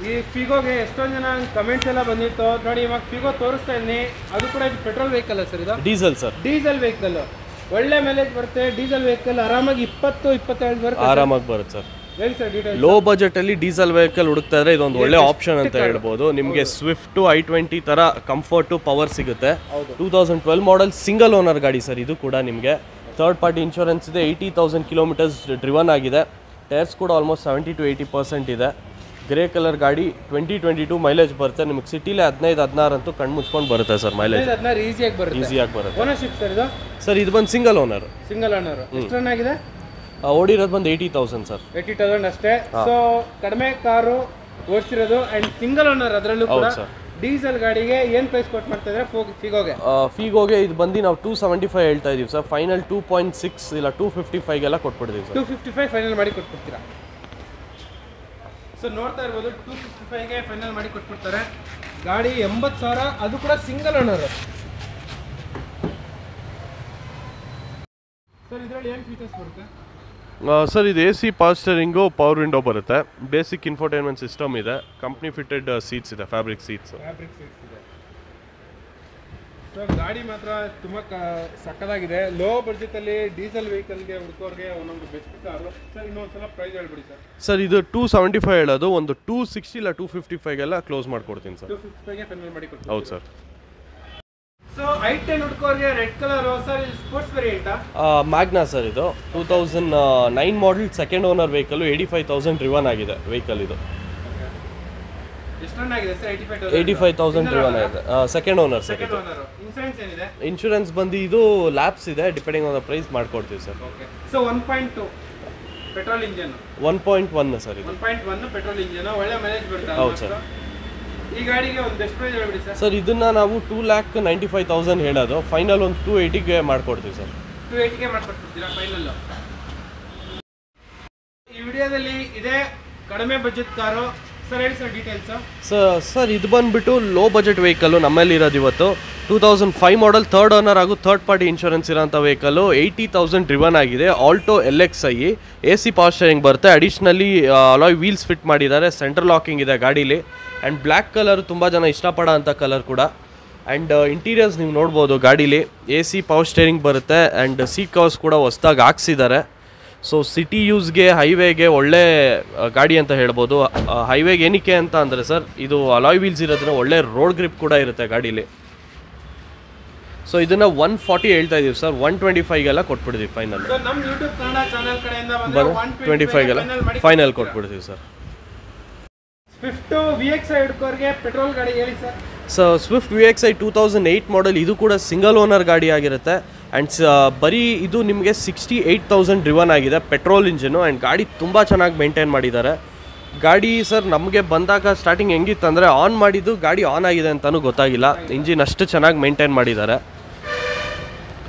ಈ ಫಿಗೋಗೆ. ಎಷ್ಟೊಂದು ಜನ ಕಮೆಂಟ್ಸ್ ಎಲ್ಲ ಬಂದಿತ್ತು ನೋಡಿ. ಇವಾಗ ಫಿಗೋ ತೋರಿಸ್ತಾ ಇದ್ದೀನಿ, ಅದು ಕೂಡ ಇದು ಪೆಟ್ರೋಲ್ ವೆಹಿಕಲ್ ಸರ್. ಇದು ಡೀಸೆಲ್ ಸರ್. ಡೀಸೆಲ್ ವೆಹಿಕಲ್, ಒಳ್ಳೆ ಮೈಲೇಜ್ ಬರುತ್ತೆ. ಡೀಸೆಲ್ ವೆಹಿಕಲ್ ಆರಾಮಾಗಿ 20-25 ಬರುತ್ತೆ. ಆರಾಮಾಗಿ ಬರುತ್ತೆ ಸರ್. ಹೇಳಿ ಸರ್ ಡೀಟೇಲ್. ಲೋ ಬಜೆಟ್ ಅಲ್ಲಿ ಡೀಸೆಲ್ ವೆಹಿಕಲ್ ಹುಡುಕ್ತಾ ಇದ್ರೆ ಇದೊಂದು ಒಳ್ಳೆ ಆಪ್ಷನ್ ಅಂತ ಹೇಳ್ಬೋದು. ನಿಮಗೆ ಸ್ವಿಫ್ಟ್ i20 ತರ ಕಂಫರ್ಟ್ ಪವರ್ ಸಿಗುತ್ತೆ. 2012 ಮಾಡೆಲ್ ಸಿಂಗಲ್ ಓನರ್ ಗಾಡಿ ಸರ್ ಇದು ಕೂಡ. ನಿಮಗೆ ಥರ್ಡ್ ಪಾರ್ಟಿ ಇನ್ಶೂರೆನ್ಸ್ ಇದೆ, 80,000 ಕಿಲೋಮೀಟರ್ಸ್ ಡ್ರಿವನ್ ಆಗಿದೆ. ಟೈರ್ಸ್ ಕೂಡ ಆಲ್ಮೋಸ್ಟ್ 70 to 80% ಇದೆ. ಗ್ರೇ ಕಲರ್ ಗಾಡಿ, 2022 ಮೈಲೇಜ್ ಬರುತ್ತೆ. ನಿಮಗೆ ಸಿಟಿಲಿ 15-16 ಅಂತೂ ಕಣ್ಣು ಮುಚ್ಕೊಂಡು ಬರುತ್ತೆ ಸರ್ ಮೈಲೇಜ್. ಈಸಿಯಾಗಿ ಬರುತ್ತೆ. ಓನರ್ಶಿಪ್ ಸರ್ ಇದು? ಸರ್ ಇದು ಬಂದು ಸಿಂಗಲ್ ಓನರ್. ಎಷ್ಟು ರನ್ ಆಗಿದೆ? ಓಡಿರೋದು ಬಂದು 80,000 ಸರ್. 80,000 ಅಷ್ಟೇ. ಸೊ ಕಡಿಮೆ ಕಾರು ಓಡಿಸಿರೋದು ಅಂಡ್ ಸಿಂಗಲ್ ಓನರ್. ಅದರಲ್ಲೂ ಕೂಡ ಡೀಸೆಲ್ ಗಾಡಿಗೆ ಏನು ಪ್ರೈಸ್ ಕೊಟ್ಟು ಮಾಡ್ತಾ ಇದ್ರೆ ಫಿಗೋಗೆ? ಇದು ಬಂದು ನಾವು 275 ಹೇಳ್ತಾ ಇದೀವಿ ಸರ್. ಫೈನಲ್ 2.6 ಇಲ್ಲ 255ಗೆಲ್ಲ ಕೊಟ್ಬಿಡ್ತೀವಿ ಸರ್. 255 ಫೈನಲ್ ಮಾಡಿ ಕೊಟ್ಬಿಡ್ತೀರಾ? ಸೊ ನೋಡ್ತಾ ಇರ್ಬೋದು 255ಗೆ ಫೈನಲ್ ಮಾಡಿ ಕೊಟ್ಬಿಡ್ತಾರೆ. ಗಾಡಿ 80,000, ಅದು ಕೂಡ ಸಿಂಗಲ್ ಓನರ್. ಸರ್ ಇದರಲ್ಲಿ ಏನು ಫೀಚರ್ಸ್ ಬರುತ್ತೆ? ಸರ್ ಇದು AC power steering, power window ಬರುತ್ತೆ, ಬೇಸಿಕ್ ಇನ್ಫೋಟೈನ್ಮೆಂಟ್ ಸಿಸ್ಟಮ್ ಇದೆ, ಕಂಪ್ನಿ ಫಿಟೆಡ್ ಸೀಟ್ಸ್ ಇದೆ, ಫ್ಯಾಬ್ರಿಕ್ ಸೀಟ್ಸ್ ಇದೆ. ಸೊ ಗಾಡಿ ಮಾತ್ರ ತುಂಬ ಸಕ್ಕದಾಗಿದೆ. ಲೋ ಬಡ್ಜೆಟಲ್ಲಿ ಡೀಸೆಲ್ ವೆಹಿಕಲ್ಗೆ ಹುಡುಕೋರಿಗೆ ಒಂದೊಂದು ಬೆಸ್ಟ್ ಕಾರು. ಸರ್ ಇನ್ನೊಂದ್ಸಲ ಪ್ರೈಸ್ ಹೇಳ್ಬಿಡಿ ಸರ್. ಸರ್ ಇದು 275 ಹೇಳೋದು, ಒಂದು 260 ಇಲ್ಲ 255ಗೆಲ್ಲ ಕ್ಲೋಸ್ ಮಾಡ್ಕೊಡ್ತೀನಿ ಸರ್. 255ಗೆ ಫೈನಲ್ ಮಾಡಿ ಕೊಡ್ತೀನಿ. ಹೌದು ಸರ್. ಸೊ i10 ಹುಡುಕೋರಿಗೆ ರೆಡ್ ಕಲರ್ ಸರ್, ಇದು ಸ್ಪೋರ್ಟ್ಸ್ ವೇರಿಯಂಟಾ? ಮ್ಯಾಗ್ನಾ ಸರ್ ಇದು. 2009 model second owner vehicle, 85,000 driven ಆಗಿದೆ ವೆಹಿಕಲ್ ಇದು. ಎಷ್ಟು ರನ್ ಆಗಿದೆ ಸರ್? 85,000 ಡ್ರಿವನ್ ಆಗಿದೆ. ಸೆಕೆಂಡ್ ಓನರ್ ಸರ್ ಇದು. ಇನ್ಶೂರೆನ್ಸ್ ಏನಿದೆ? ಇನ್ಶೂರೆನ್ಸ್ ಬಂದು ಇದು ಲ್ಯಾಬ್ಸ್ ಇದೆ, ಡಿಪೆಂಡಿಂಗ್ ಆನ್ ದ ಪ್ರೈಸ್ ಮಾಡ್ಕೊಡ್ತೀವಿ sir. So 1.2 petrol engine. 1.1 sir ಇದು. 1.1 ಪೆಟ್ರೋಲ್ ಇಂಜಿನ್, ಒಳ್ಳೆ ಮೈಲೇಜ್ ಬರುತ್ತೆ. ಹೌದು ಸರ್. ಈ ಗಾಡಿಗೆ ಒಂದು ಬೆಸ್ಟ್ ಪ್ರೈಸ್ ಹೇಳ್ಬಿಡಿ ಸರ್. ಸರ್ ಇದನ್ನ ನಾವು 2,95,000 ಹೇಳೋದು, ಫೈನಲ್ ಒಂದು 280ಗೆ ಮಾಡ್ಕೊಡ್ತೀವಿ ಸರ್. 280ಗೆ ಮಾಡ್ಕೊಡ್ತೀರಾ ಫೈನಲ್? ಈ ವಿಡಿಯೋದಲ್ಲಿ ಇದೆ ಕಡಿಮೆ ಬಜೆಟ್ ಕಾರು. ಸರ್ ಹೇಳಿ ಸರ್ ಡೀಟೇಲ್ಸ್. ಸರ್ ಇದು ಬಂದುಬಿಟ್ಟು ಲೋ ಬಜೆಟ್ ವೆಹಿಕಲ್ಲು ನಮ್ಮಲ್ಲಿ ಇರೋದು ಇವತ್ತು. 2005 ಮಾಡೆಲ್ ಥರ್ಡ್ ಓನರ್ ಹಾಗೂ ಥರ್ಡ್ ಪಾರ್ಟಿ ಇನ್ಶೂರೆನ್ಸ್ ಇರೋಂಥ ವೆಹಿಕಲ್ಲು, 80,000 ಡ್ರಿವನ್ ಆಗಿದೆ. Alto LXi, AC power steering ಬರುತ್ತೆ. ಅಡಿಷ್ನಲಿ ಅಲಾಯ್ ವೀಲ್ಸ್ ಫಿಟ್ ಮಾಡಿದ್ದಾರೆ, ಸೆಂಟ್ರಲ್ ಲಾಕಿಂಗ್ ಇದೆ ಗಾಡೀಲಿ. ಆ್ಯಂಡ್ ಬ್ಲ್ಯಾಕ್ ಕಲರ್ ತುಂಬ ಜನ ಇಷ್ಟಪಡೋ ಅಂಥ ಕಲರ್ ಕೂಡ. ಆ್ಯಂಡ್ ಇಂಟೀರಿಯರ್ಸ್ ನೀವು ನೋಡ್ಬೋದು ಗಾಡೀಲಿ. AC ಪವರ್ ಸ್ಟೀರಿಂಗ್ ಬರುತ್ತೆ ಆ್ಯಂಡ್ ಸೀಟ್ ಕವರ್ಸ್ ಕೂಡ ಹೊಸ್ದಾಗಿ ಹಾಕ್ಸಿದ್ದಾರೆ. ಸೊ ಸಿಟಿ ಯೂಸ್ಗೆ ಹೈವೇಗೆ ಒಳ್ಳೆ ಗಾಡಿ ಅಂತ ಹೇಳ್ಬೋದು. ಹೈವೇಗೆ ಏನಕ್ಕೆ ಅಂತ ಅಂದರೆ ಸರ್, ಇದು ಅಲಾಯ್ ವೀಲ್ಸ್ ಇರೋದ್ರಿಂದ ಒಳ್ಳೆ ರೋಡ್ ಗ್ರಿಪ್ ಕೂಡ ಇರುತ್ತೆ ಗಾಡೀಲಿ. ಸೊ ಇದನ್ನು 140 ಹೇಳ್ತಾ ಇದೀವಿ ಸರ್, 125ಗೆಲ್ಲ ಕೊಟ್ಬಿಡ್ತೀವಿ ಫೈನಲ್. ನಮ್ಮ ಯೂಟ್ಯೂಬ್ ಕನ್ನಡ ಚಾನಲ್ ಕಡೆಯಿಂದ 125ಗೆಲ್ಲ ಫೈನಲ್ ಕೊಟ್ಬಿಡ್ತೀವಿ ಸರ್. ಸ್ವಿಫ್ಟ್ VXi ಹುಡುಕೋರಿಗೆ ಪೆಟ್ರೋಲ್ ಗಾಡಿ ಹೇಳಿ sir. So Swift VXi 2008 model, ಇದು ಕೂಡ ಸಿಂಗಲ್ ಓನರ್ ಗಾಡಿ ಆಗಿರುತ್ತೆ. ಆ್ಯಂಡ್ ಬರೀ ಇದು ನಿಮಗೆ 68,000 ಡ್ರಿವನ್ ಆಗಿದೆ, ಪೆಟ್ರೋಲ್ ಇಂಜಿನು. ಆ್ಯಂಡ್ ಗಾಡಿ ತುಂಬ ಚೆನ್ನಾಗಿ ಮೇಂಟೈನ್ ಮಾಡಿದ್ದಾರೆ. ಗಾಡಿ ಸರ್ ನಮಗೆ ಬಂದಾಗ ಸ್ಟಾರ್ಟಿಂಗ್ ಹೆಂಗಿತ್ತು ಅಂದರೆ, ಆನ್ ಮಾಡಿದ್ದು ಗಾಡಿ ಆನ್ ಆಗಿದೆ ಅಂತಲೂ ಗೊತ್ತಾಗಿಲ್ಲ, ಇಂಜಿನ್ ಅಷ್ಟು ಚೆನ್ನಾಗಿ ಮೇಂಟೈನ್ ಮಾಡಿದ್ದಾರೆ.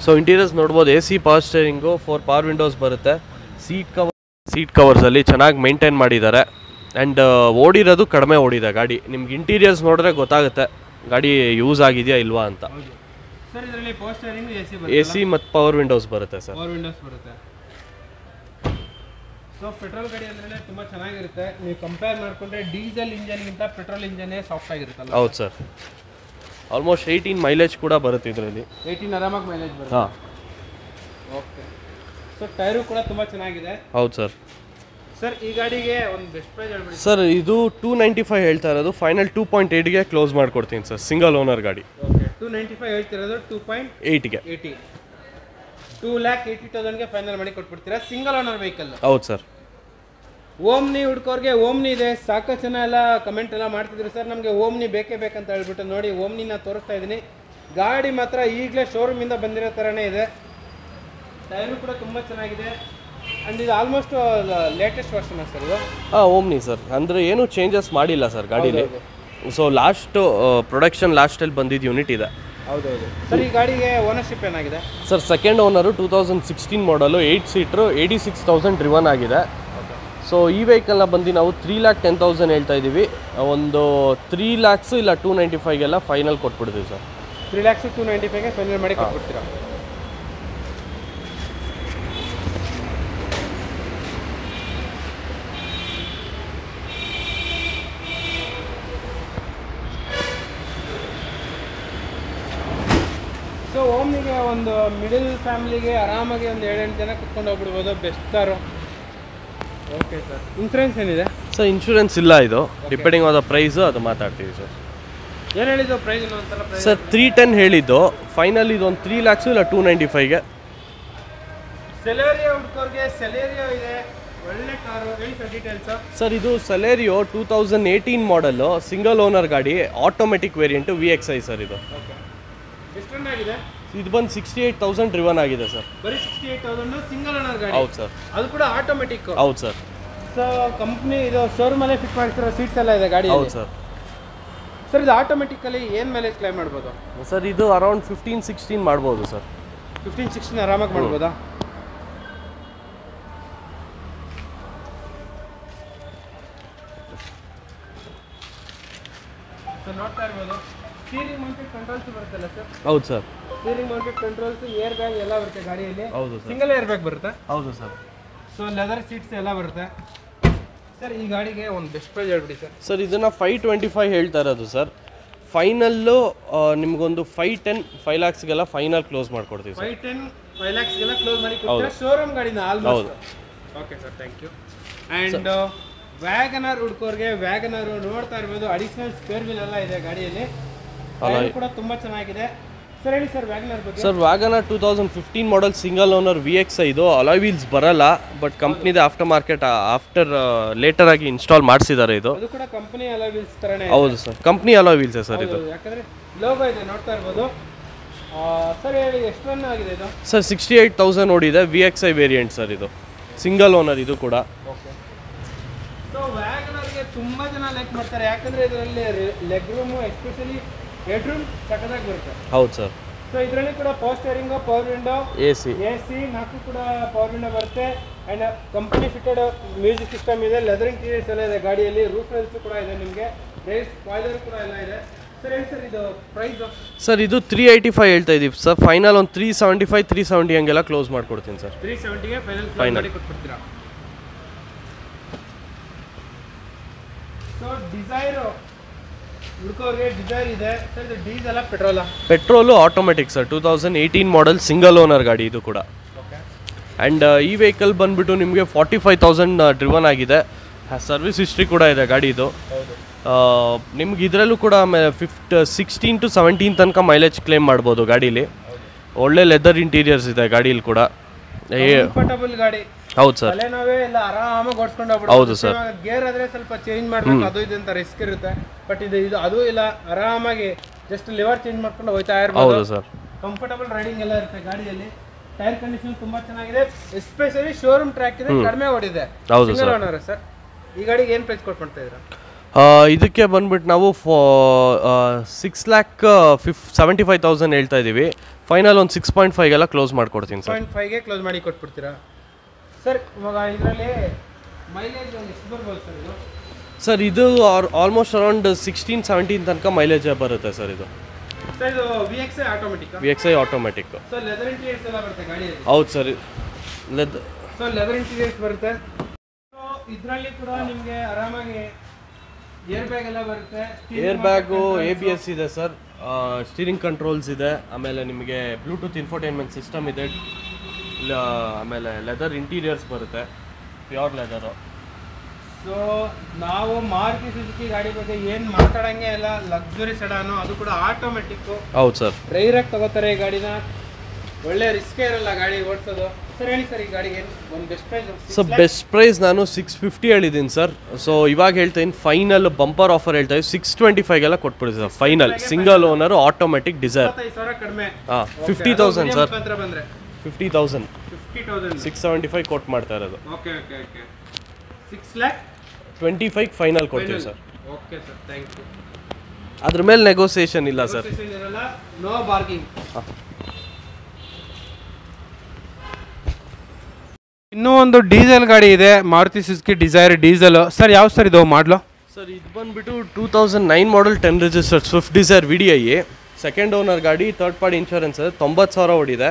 ಸೊ ಇಂಟೀರಿಯರ್ಸ್ ನೋಡ್ಬೋದು, AC power steering, 4 power Windows ಬರುತ್ತೆ. ಸೀಟ್ ಕವರ್ಸಲ್ಲಿ ಚೆನ್ನಾಗಿ ಮೇಂಟೈನ್ ಮಾಡಿದ್ದಾರೆ. ಆ್ಯಂಡ್ ಓಡಿರೋದು ಕಡಿಮೆ ಓಡಿದೆ ಗಾಡಿ. ನಿಮ್ಗೆ ಇಂಟೀರಿಯರ್ಸ್ ನೋಡಿದ್ರೆ ಗೊತ್ತಾಗುತ್ತೆ ಗಾಡಿ ಯೂಸ್ ಆಗಿದೆಯಾ ಇಲ್ವಾ ಅಂತ. ಸರ್ ಇದರಲ್ಲಿ ಪವರ್ ಸ್ಟೇರಿಂಗ್ AC ಮತ್ತು ಪವರ್ ವಿಂಡೋಸ್ ಬರುತ್ತೆ ಸರ್. ಪವರ್ ವಿಂಡೋಸ್ ಬರುತ್ತೆ. ಸೊ ಪೆಟ್ರೋಲ್ ಗಾಡಿ ಅಂದ್ರೆ ತುಂಬ ಚೆನ್ನಾಗಿರುತ್ತೆ. ನೀವು ಕಂಪೇರ್ ಮಾಡಿಕೊಂಡ್ರೆ ಡೀಸೆಲ್ ಇಂಜನ್ಗಿಂತ ಪೆಟ್ರೋಲ್ ಇಂಜನ್ನೇ ಸಾಫ್ಟ್ ಆಗಿರುತ್ತಲ್ಲ. ಹೌದು ಸರ್, ಆಲ್ಮೋಸ್ಟ್ 18 ಮೈಲೇಜ್ ಕೂಡ ಬರುತ್ತೆ ಇದರಲ್ಲಿ. 18 ಆರಾಮಾಗಿ ಮೈಲೇಜ್ ಬರುತ್ತೆ. ಹಾಂ, ಓಕೆ. ಸೊ ಟೈರು ಕೂಡ ತುಂಬ ಚೆನ್ನಾಗಿದೆ. ಹೌದು ಸರ್. ಸರ್ ಈ ಗಾಡಿಗೆ ಒಂದು ಬೆಸ್ಟ್ ಪ್ರೈಸ್ ಹೇಳ್ಬಿಡಿ ಸರ್. ಇದು 295 ಹೇಳ್ತಾ ಇರೋದು, ಫೈನಲ್ 2.8ಗೆ ಕ್ಲೋಸ್ ಮಾಡ್ಕೊಡ್ತೀನಿ ಸರ್. ಸಿಂಗಲ್ ಓನರ್ ಗಾಡಿ. ಓಕೆ, 295 ಹೇಳ್ತಿರೋದು 2.8ಗೆ 2,80,000ಗೆ ಫೈನಲ್ ಮಾಡಿ ಕೊಟ್ಬಿಡ್ತೀರಾ. Single owner vehicle. ಹೌದು ಸರ್. ಓಮ್ನಿ ಹುಡ್ಕೋರ್ಗೆ ಓಮ್ನಿ ಇದೆ. ಸಾಕಷ್ಟು ಜನ ಎಲ್ಲ ಕಮೆಂಟ್ ಎಲ್ಲ ಮಾಡ್ತಿದ್ರು, ಸರ್ ನಮಗೆ ಓಮ್ನಿ ಬೇಕೇ ಬೇಕಂತ ಹೇಳ್ಬಿಟ್ಟು. ನೋಡಿ ಓಮ್ನಿನ ತೋರಿಸ್ತಾ ಇದ್ದೀನಿ. ಗಾಡಿ ಮಾತ್ರ ಈಗಲೇ ಶೋರೂಮಿಂದ ಬಂದಿರೋ ಥರನೇ ಇದೆ. ಟೈರು ಕೂಡ ತುಂಬ ಚೆನ್ನಾಗಿದೆ. ಆ್ಯಂಡ್ ಇದು ಆಲ್ಮೋಸ್ಟ್ ಲೇಟೆಸ್ಟ್ ವರ್ಷನ್ ಸರ್ ಇದು. ಓಮ್ನಿ ಸರ್, ಅಂದರೆ ಏನೂ ಚೇಂಜಸ್ ಮಾಡಿಲ್ಲ ಸರ್ ಗಾಡೀಲಿ. ಸೊ ಪ್ರೊಡಕ್ಷನ್ ಲಾಸ್ಟಲ್ಲಿ ಬಂದಿದ್ದು ಯೂನಿಟ್ ಇದೆ. ಹೌದೌದು ಸರ್. ಈ ಗಾಡಿಗೆ ಓನರ್ಶಿಪ್ ಏನಾಗಿದೆ ಸರ್? ಸೆಕೆಂಡ್ ಓನರು 2016 ಮಾಡಲು, 8 ಸೀಟ್ರು, 86,000 ಡ್ರಿವನ್ ಆಗಿದೆ. ಸೊ ಈ ವೆಹಿಕಲ್ನ ಬಂದು ನಾವು 3,10,000 ಹೇಳ್ತಾ ಇದ್ದೀವಿ. ಒಂದು 3 lakhs ಇಲ್ಲ 295ಗೆಲ್ಲ ಫೈನಲ್ ಕೊಟ್ಬಿಡ್ತೀವಿ ಸರ್. 3 lakhs 295ಗೆ ಫೈನಲ್ ಮಾಡಿ ಕೊಟ್ಬಿಡ್ತೀರಾ. ಸೊ ಓಮ್ನಿಗೆ ಒಂದು ಮಿಡಲ್ ಫ್ಯಾಮಿಲಿಗೆ ಆರಾಮಾಗಿ ಒಂದು 7-8 ಜನ ಕುತ್ಕೊಂಡು ಹೋಗ್ಬಿಡ್ಬೋದು. Best car. Okay sir. Insurance ಏನಿದೆ ಸರ್? ಇನ್ಶೂರೆನ್ಸ್ ಇಲ್ಲ, ಇದು ಡಿಪೆಂಡಿಂಗ್ ಆನ್ ದ ಪ್ರೈಸು ಅದು ಮಾತಾಡ್ತೀವಿ ಸರ್. ಏನು ಹೇಳಿದ್ದು ಪ್ರೈಸ್? ಇನ್ನೊಂದ್ಸಲ ಪ್ರೈಸ್ ಸರ್ 310 ಹೇಳಿದ್ದು, ಫೈನಲ್ ಇದು ಒಂದು 3 lakhs ಇಲ್ಲ 295ಗೆ. ಸೆಲೆರಿಯೋ ಹುಡ್ಕೋರ್ಗೆ ಸೆಲೆರಿಯೋ ಇದೆ, ಒಳ್ಳೆ ಕಾರು. ಹೇಳಿ ಸರ್ ಡೀಟೇಲ್ಸ್. ಸರ್ ಇದು ಸೆಲೆರಿಯೋ 2018 ಮಾಡಲ್ಲು, ಸಿಂಗಲ್ ಓನರ್ ಗಾಡಿ, ಆಟೋಮೆಟಿಕ್ ವೇರಿಯಂಟು VXi ಸರ್. ಇದು ಎಷ್ಟು ರನ್ ಆಗಿದೆ? ಇದು ಬಂದು 68,000 ಡ್ರಿವನ್ ಆಗಿದೆ ಸರ್. ಬರೀ 68,000 ಸಿಂಗಲ್ ಓನರ್ ಗಾಡಿ. ಹೌದು ಸರ್. ಅದು ಕೂಡ ಆಟೋಮೆಟಿಕ್. ಹೌದು ಸರ್. ಸೊ ಕಂಪ್ನಿ ಇದು ಶೋರೂಮಲ್ಲೇ ಫಿಟ್ ಮಾಡ್ತಿರೋ ಸೀಟ್ಸ್ ಎಲ್ಲ ಇದೆ ಗಾಡಿ. ಹೌದು ಸರ್. ಸರ್ ಇದು ಆಟೋಮೆಟಿಕಲಿ ಏನು ಮೈಲೇಜ್ ಕ್ಲೈಮ್ ಮಾಡ್ಬೋದು ಸರ್? ಇದು ಅರೌಂಡ್ 15-16 ಮಾಡ್ಬೋದು ಸರ್. 15-16 ಆರಾಮಾಗಿ ಮಾಡ್ಬೋದಾ? ಸರ್ ನೋಡ್ತಾ ಇರ್ಬೋದು, ಸ್ಟೀರಿಂಗ್ ಮೌಂಟೆಡ್ ಕಂಟ್ರೋಲ್ಸ್ ಬರುತ್ತಲ್ಲ ಸರ್? ಹೌದು sir. Steering mounted controls, air bag ಎಲ್ಲ ಬರುತ್ತೆ ಗಾಡಿಯಲ್ಲಿ. ಹೌದು ಸರ್. ಸಿಂಗಲ್ ಏರ್ ಬ್ಯಾಗ್ ಬರುತ್ತೆ. ಹೌದು ಸರ್. ಸೊ ಲೆದರ್ ಸೀಟ್ಸ್ ಎಲ್ಲ ಬರುತ್ತೆ. ಸರ್ ಈ ಗಾಡಿಗೆ ಒಂದು ಬೆಸ್ಟ್ ಪ್ರೈಸ್ ಹೇಳ್ಬಿಡಿ ಸರ್. ಸರ್ ಇದನ್ನು 525 ಹೇಳ್ತಾ ಇರೋದು ಸರ್. ಫೈನಲ್ಲು ನಿಮಗೊಂದು 5 lakhsಗೆಲ್ಲ ಫೈನಲ್ ಕ್ಲೋಸ್ ಮಾಡ್ಕೊಡ್ತೀವಿ ಸರ್. 5 lakhsಗೆಲ್ಲ ಕ್ಲೋಸ್ ಮಾಡಿ ಕೊಡ್ತೀರಾ ಶೋರೂಮ್ ಗಾಡಿನ almost. Okay sir, thank you. And WagonR ಹುಡ್ಕೋರ್ಗೆ ವ್ಯಾಗನರ್ ನೋಡ್ತಾ ಇರ್ಬೋದು, ಅಡಿಷನಲ್ ಸ್ಪೇರ್ ವೀಲ್ ಎಲ್ಲ ಇದೆ ಗಾಡಿಯಲ್ಲಿ. ಕೂಡ ತುಂಬ ಚೆನ್ನಾಗಿದೆ ಸರ್. ಹೇಳಿ ಸರ್ ವ್ಯಾಗನರ್ ಬಗ್ಗೆ. ಸರ್ ವ್ಯಾಗನರ್ 2015 ಮಾಡಲ್, ಸಿಂಗಲ್ ಓನರ್ VXi. ಇದು ಅಲಾಯ್ ವೀಲ್ಸ್ ಬರಲ್ಲ, ಬಟ್ ಕಂಪ್ನಿದ ಆಫ್ಟರ್ ಮಾರ್ಕೆಟ್ ಲೇಟರ್ ಆಗಿ ಇನ್ಸ್ಟಾಲ್ ಮಾಡಿಸಿದ್ದಾರೆ. ಇದು ಕೂಡ ಕಂಪನಿ ಅಲಾಯ್ ವೀಲ್ಸ್ ತರನೇ. ಹೌದು sir, company alloy wheels sir ಇದು. ಯಾಕಂದ್ರೆ ಲೋಗೋ ಇದೆ ನೋಡ್ತಾ ಇರ್ಬೋದು. ಸರ್ ಹೇಳಿ ಎಷ್ಟು ರನ್ ಆಗಿದೆ ಇದು? ಸರ್ 68,000 ಓಡಿದೆ, VXi ವೇರಿಯಂಟ್ ಸರ್. ಇದು ಸಿಂಗಲ್ ಓನರ್ ಇದು ಕೂಡ. ಓಕೆ. ಸೊ ವ್ಯಾಗನರ್ಗೆ ತುಂಬ ಜನ ಲೈಕ್ ಮಾಡ್ತಾರೆ, ಯಾಕಂದರೆ ಇದರಲ್ಲಿ leg room, especially head room ಸಕ್ಕದಾಗಿ ಬರುತ್ತೆ. ಹೌದು ಸರ್. ಸೊ ಇದರಲ್ಲಿ ಕೂಡ power steering, power window, AC 4 ಕೂಡ ಪವರ್ ವಿಂಡೋ ಬರುತ್ತೆ. And company fitted music system ಇದೆ. ಲೆದರ್ ಇಂಟೀರಿಯರ್ಸ್ ಎಲ್ಲ ಇದೆ ಗಾಡಿಯಲ್ಲಿ. ರೂಫ್ ರೇಲ್ಸ್ ಕೂಡ ಇದೆ ನಿಮಗೆ. ರೇಸ್ ಸ್ಪಾಯ್ಲರ್ ಕೂಡ ಎಲ್ಲ ಇದೆ. ಸರ್ ಹೇಳಿ ಸರ್ ಇದು ಪ್ರೈಸ್? ಸರ್ ಇದು 385 ಹೇಳ್ತಾ ಇದ್ದೀವಿ ಸರ್. ಫೈನಲ್ ಒಂದು 375, 370 ಹಂಗೆಲ್ಲ ಕ್ಲೋಸ್ ಮಾಡ್ಕೊಡ್ತೀನಿ ಸರ್. 370ಗೆ ಫೈನಲ್ ಮಾಡಿ ಕೊಟ್ಬಿಡ್ತೀರಾ. ಸೊ ಡಿಸೈರ್ ಹುಡ್ಕೋರಿಗೆ ಡಿಸೈರ್ ಇದೆ ಸರ್. ಇದು ಡೀಸೆಲ್ ಪೆಟ್ರೋಲಾ? Petrol automatic sir. 2018 model, single owner ಗಾಡಿ ಇದು ಕೂಡ. ಓಕೆ. ಆ್ಯಂಡ್ ಈ ವೆಹಿಕಲ್ ಬಂದುಬಿಟ್ಟು ನಿಮಗೆ 45,000 ಡ್ರಿವನ್ ಆಗಿದೆ. ಸರ್ವಿಸ್ ಹಿಸ್ಟ್ರಿ ಕೂಡ ಇದೆ ಗಾಡಿದು. ನಿಮ್ಗೆ ಇದರಲ್ಲೂ ಕೂಡ 16 to 17 ತನಕ ಮೈಲೇಜ್ ಕ್ಲೇಮ್ ಮಾಡ್ಬೋದು ಗಾಡೀಲಿ. ಒಳ್ಳೆ ಲೆದರ್ ಇಂಟೀರಿಯರ್ಸ್ ಇದೆ ಗಾಡೀಲಿ ಕೂಡ. ಕಂಫರ್ಟಬಲ್ ಗಾಡಿ. ಹೌದು ಸರ್. ಎಲ್ಲ ಆರಾಮಾಗಿ ಓಡಿಸ್ಕೊಂಡು ಹೋಗ್ಬಿಡೋದು. ಹೌದು ಸರ್. ಗೇರ್ ಆದ್ರೆ ಸ್ವಲ್ಪ ಚೇಂಜ್ ಮಾಡ್ಬೇಕು, ಅದು ಇದು ಅಂತ ರಿಸ್ಕ್ ಇರುತ್ತೆ. ಬಟ್ ಇದು ಅದು ಇಲ್ಲ, ಆರಾಮಾಗಿ ಜಸ್ಟ್ ಲಿವರ್ ಚೇಂಜ್ ಮಾಡ್ಕೊಂಡು ಹೋಗ್ತಾ ಇರ್ಬೋದು. ಹೌದು ಸರ್. ಕಂಫರ್ಟಬಲ್ ರೈಡಿಂಗ್ ಎಲ್ಲ ಇರುತ್ತೆ ಗಾಡಿಯಲ್ಲಿ. ಟೈರ್ ಕಂಡೀಷನ್ ತುಂಬಾ ಚೆನ್ನಾಗಿದೆ. ಎಸ್ಪೆಷಲಿ ಶೋರೂಮ್ ಟ್ರ್ಯಾಕ್ ಇದೆ, ಕಡಿಮೆ ಓಡಿದೆ. ಹೌದು ಸರ್. ಸರ್ ಈ ಗಾಡಿಗೆ ಏನು ಪ್ರೈಸ್ ಕೊಟ್ಟು ಮಾಡ್ತಾ ಇದ್ದೀರಾ? ಇದಕ್ಕೆ ಬಂದ್ಬಿಟ್ಟು ನಾವು 6,75,000 ಹೇಳ್ತಾ ಇದ್ದೀವಿ. ಫೈನಲ್ ಒಂದು 6.5 ಕ್ಲೋಸ್ ಮಾಡ್ಕೊಡ್ತೀನಿ ಸರ್. 6.5 ಕ್ಲೋಸ್ ಮಾಡಿ ಕೊಟ್ಬಿಡ್ತೀರಾ ಸರ್? ಇವಾಗ ಇದರಲ್ಲಿ ಮೈಲೇಜ್ ಎಷ್ಟು ಬರ್ಬೋದು ಸರ್ ಇದು? ಸರ್ ಇದು ಆಲ್ಮೋಸ್ಟ್ ಅರೌಂಡ್ 16-17 ತನಕ ಮೈಲೇಜ್ ಬರುತ್ತೆ ಸರ್ ಇದು. ಸರ್ ಇದು VXI automatic? VXI automatic. Sir leather interiors ಎಲ್ಲ ಬರುತ್ತೆ ಗಾಡಿಯಲ್ಲಿ? ಹೌದು ಸರ್. ಸರ್ ಲೆದರ್ ಇಂಟೀರಿಯರ್ಸ್ ಬರುತ್ತೆ. ಇದರಲ್ಲಿ ಕೂಡ ನಿಮಗೆ ಆರಾಮಾಗಿ ಏರ್ ಬ್ಯಾಗ್ ಎಲ್ಲ ಬರುತ್ತೆ. ಏರ್ ಬ್ಯಾಗು, ABS ಇದೆ ಸರ್, ಸ್ಟೀರಿಂಗ್ ಕಂಟ್ರೋಲ್ಸ್ ಇದೆ, ಆಮೇಲೆ ನಿಮಗೆ ಬ್ಲೂಟೂತ್ ಇನ್ಫೋಟೈನ್ಮೆಂಟ್ ಸಿಸ್ಟಮ್ ಇದೆ, ಆಮೇಲೆ ಲೆದರ್ ಇಂಟೀರಿಯರ್ಸ್ ಬರುತ್ತೆ, ಪ್ಯೂರ್ ಲೆದರು. ಸೊ ನಾವು ಮಾರುತಿ ಸುಜುಕಿ ಗಾಡಿ ಬಗ್ಗೆ ಏನು ಮಾತಾಡಂಗೆ ಇಲ್ಲ. ಲಕ್ಸುರಿ ಸೆಡಾನು, ಅದು ಕೂಡ ಆಟೋಮೆಟಿಕ್ಕು. ಹೌದು ಸರ್. ಡ್ರೈವರಾಗಿ ತಗೋತಾರೆ ಈ ಗಾಡಿನ. ಒಳ್ಳೆ ರಿಸ್ಕೇ ಇರಲ್ಲ ಗಾಡಿ ಓಡಿಸೋದು. ಸರ್ ಹೇಳಿ ಸರ್, ಈ ಗಾಡಿಗೆ ಒಂದು best price? So best price ನಾನು 650 ಹೇಳಿದ್ದೀನಿ ಸರ್. ಸೊ ಇವಾಗ ಹೇಳ್ತೀನಿ, ಫೈನಲ್ ಬಂಪರ್ ಆಫರ್ ಹೇಳ್ತಾ ಇದ್ದೀವಿ 625 ಕೊಟ್ಬಿಡ್ತೀವಿ sir. Final single owner automatic Dzire. 50,000 sir. 50,000 675 ಕೊಟ್ಟು ಮಾಡ್ತಾ ಇರೋದು. 6,25,000 ಫೈನಲ್ ಕೊಡ್ತೀವಿ sir. Okay sir, thank you. ಅದ್ರ ಮೇಲೆ ನೆಗೋಸಿಯೇಷನ್ ಇಲ್ಲ ಸರ್. No bargaining. ಇನ್ನೂ ಒಂದು ಡೀಸೆಲ್ ಗಾಡಿ ಇದೆ, Maruti Suzuki Dzire diesel. Sir ಯಾವ ಸರ್ ಇದು ಮಾಡಲು? ಸರ್ ಇದು ಬಂದುಬಿಟ್ಟು 2009 model 10 registered Swift Dzire VDI. Second owner ಗಾಡಿ, ಥರ್ಡ್ ಪಾರ್ಟಿ ಇನ್ಶೂರೆನ್ಸ್ ಇದೆ, 90,000 ಓಡಿದೆ.